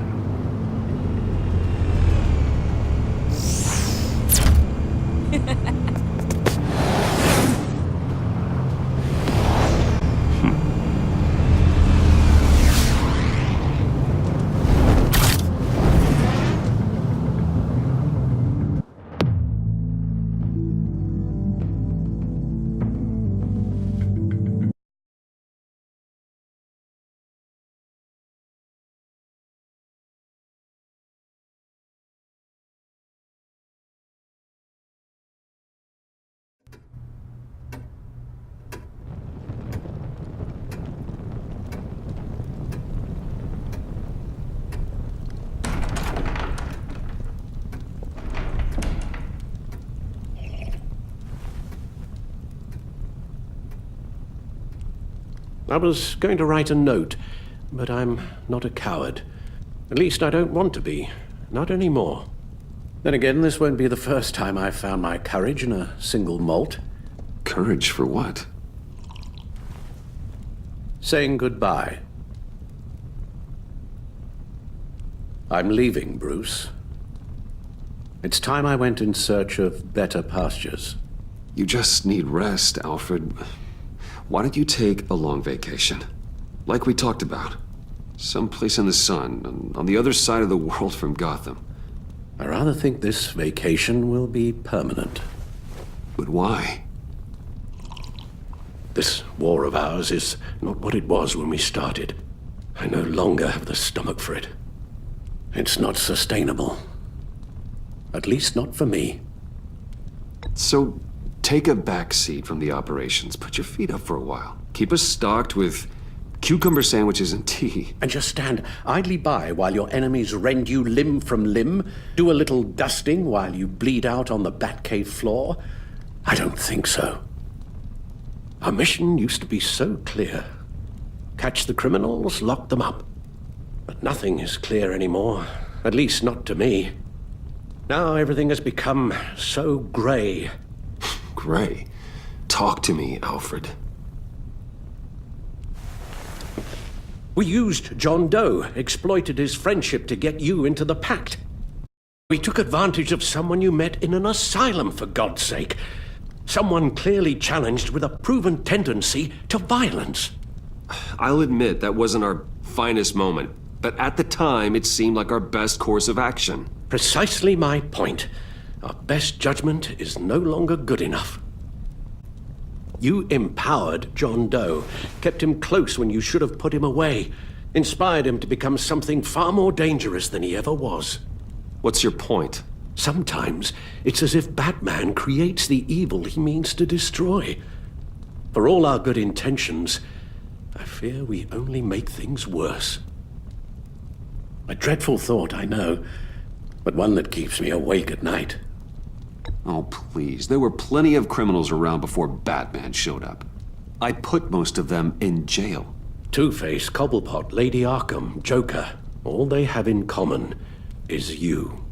I was going to write a note, but I'm not a coward. At least I don't want to be. Not anymore. Then again, this won't be the first time I've found my courage in a single malt. Courage for what? Saying goodbye. I'm leaving, Bruce. It's time I went in search of better pastures. You just need rest, Alfred. Why don't you take a long vacation? Like we talked about. Someplace in the sun, on the other side of the world from Gotham. I rather think this vacation will be permanent. But why? This war of ours is not what it was when we started. I no longer have the stomach for it. It's not sustainable. At least not for me. So, take a back seat from the operations. Put your feet up for a while. Keep us stocked with cucumber sandwiches and tea. And just stand idly by while your enemies rend you limb from limb? Do a little dusting while you bleed out on the Batcave floor? I don't think so. Our mission used to be so clear. Catch the criminals, lock them up. But nothing is clear anymore. At least not to me. Now everything has become so gray. Gray? Talk to me, Alfred. We used John Doe, exploited his friendship to get you into the pact. We took advantage of someone you met in an asylum, for God's sake. Someone clearly challenged with a proven tendency to violence. I'll admit that wasn't our finest moment, but at the time it seemed like our best course of action. Precisely my point. Our best judgment is no longer good enough. You empowered John Doe, kept him close when you should have put him away, inspired him to become something far more dangerous than he ever was. What's your point? Sometimes it's as if Batman creates the evil he means to destroy. For all our good intentions, I fear we only make things worse. A dreadful thought, I know, but one that keeps me awake at night. Oh, please. There were plenty of criminals around before Batman showed up. I put most of them in jail. Two-Face, Cobblepot, Lady Arkham, Joker, all they have in common is you.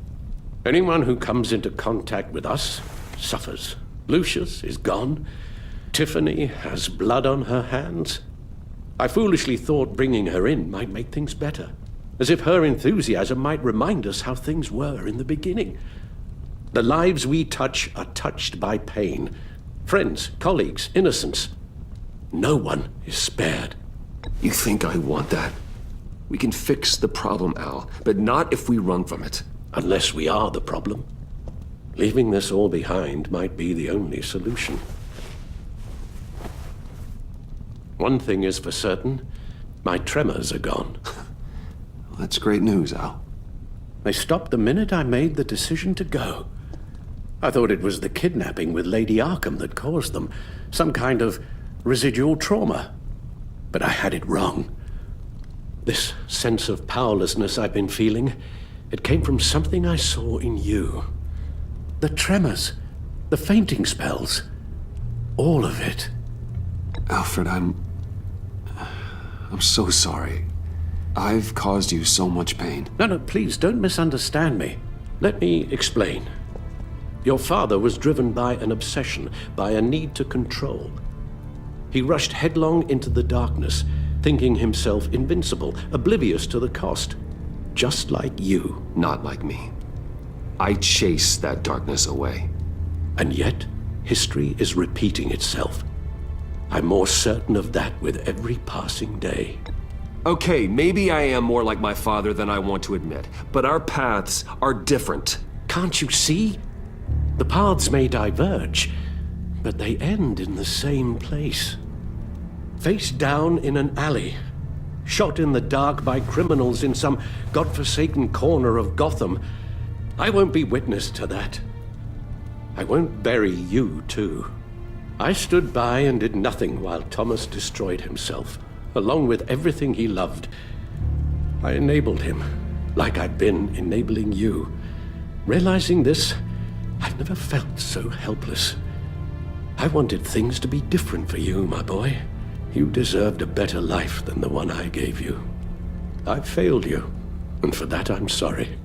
Anyone who comes into contact with us suffers. Lucius is gone. Tiffany has blood on her hands. I foolishly thought bringing her in might make things better, as if her enthusiasm might remind us how things were in the beginning. The lives we touch are touched by pain. Friends, colleagues, innocents. No one is spared. You think I want that? We can fix the problem, Al, but not if we run from it. Unless we are the problem. Leaving this all behind might be the only solution. One thing is for certain, my tremors are gone. That's great news, Al. They stopped the minute I made the decision to go. I thought it was the kidnapping with Lady Arkham that caused them, some kind of residual trauma. But I had it wrong. This sense of powerlessness I've been feeling, it came from something I saw in you. The tremors, the fainting spells, all of it. Alfred, I'm so sorry. I've caused you so much pain. No, please don't misunderstand me. Let me explain. Your father was driven by an obsession, by a need to control. He rushed headlong into the darkness, thinking himself invincible, oblivious to the cost. Just like you. Not like me. I chased that darkness away. And yet, history is repeating itself. I'm more certain of that with every passing day. Okay, maybe I am more like my father than I want to admit, but our paths are different. Can't you see? The paths may diverge, but they end in the same place. Face down in an alley, shot in the dark by criminals in some godforsaken corner of Gotham. I won't be witness to that. I won't bury you, too. I stood by and did nothing while Thomas destroyed himself, along with everything he loved. I enabled him, like I've been enabling you. Realizing this, I've never felt so helpless. I wanted things to be different for you, my boy. You deserved a better life than the one I gave you. I failed you, and for that I'm sorry.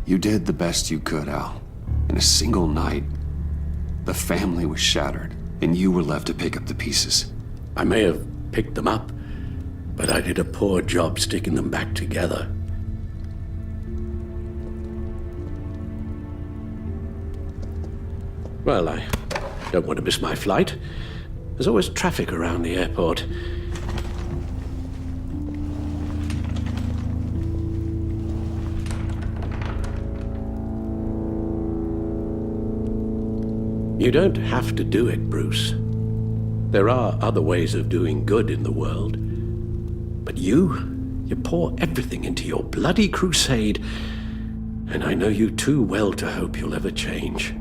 You did the best you could, Al. In a single night, the family was shattered, and you were left to pick up the pieces. I may have picked them up, but I did a poor job sticking them back together. Well, I don't want to miss my flight. There's always traffic around the airport. You don't have to do it, Bruce. There are other ways of doing good in the world. But you pour everything into your bloody crusade, and I know you too well to hope you'll ever change.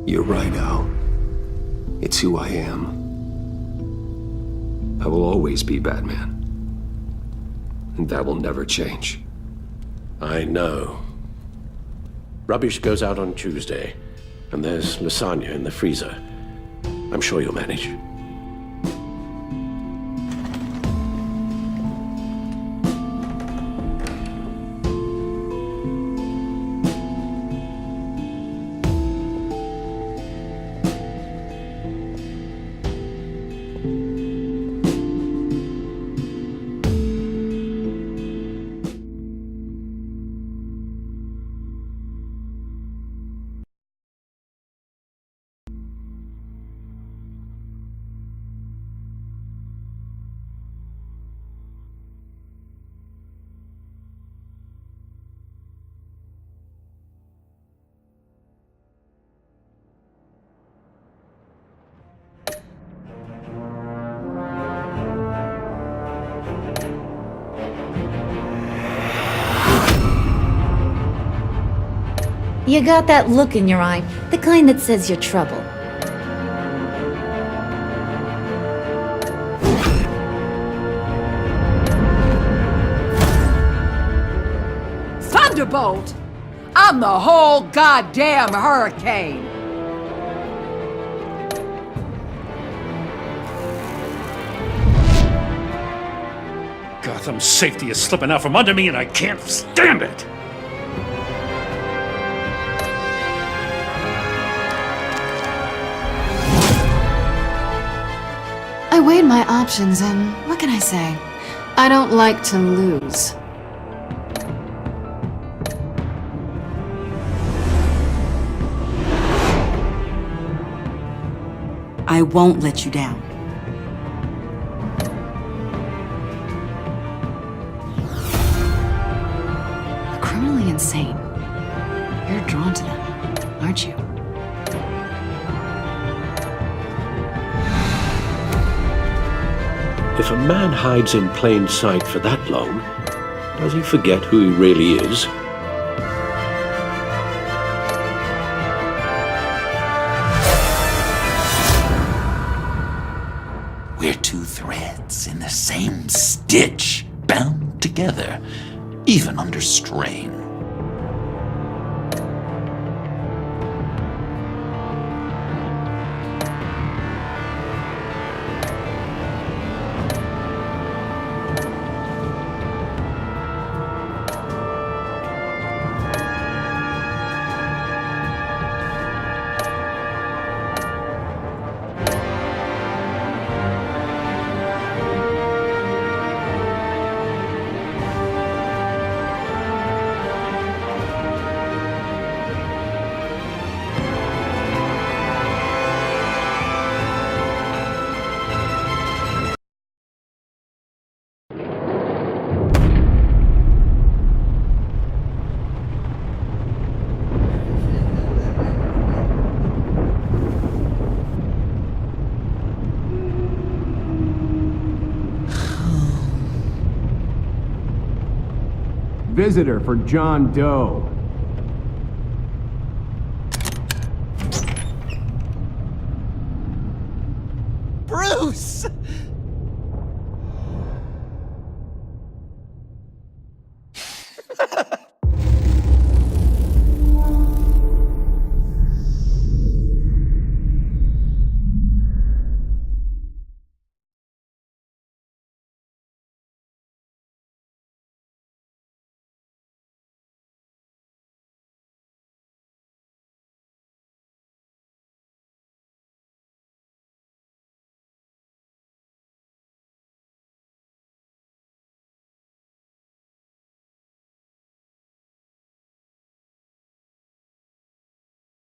You're right, Al. It's who I am. I will always be Batman. And that will never change. I know. Rubbish goes out on Tuesday, and there's lasagna in the freezer. I'm sure you'll manage. You got that look in your eye, the kind that says you're trouble. Thunderbolt! I'm the whole goddamn hurricane! Gotham's safety is slipping out from under me and I can't stand it! I weighed my options and what can I say? I don't like to lose. I won't let you down. Criminally insane. You're drawn to them, aren't you? If a man hides in plain sight for that long, does he forget who he really is? We're two threads in the same stitch, bound together, even under strain. Visitor for John Doe. Bruce!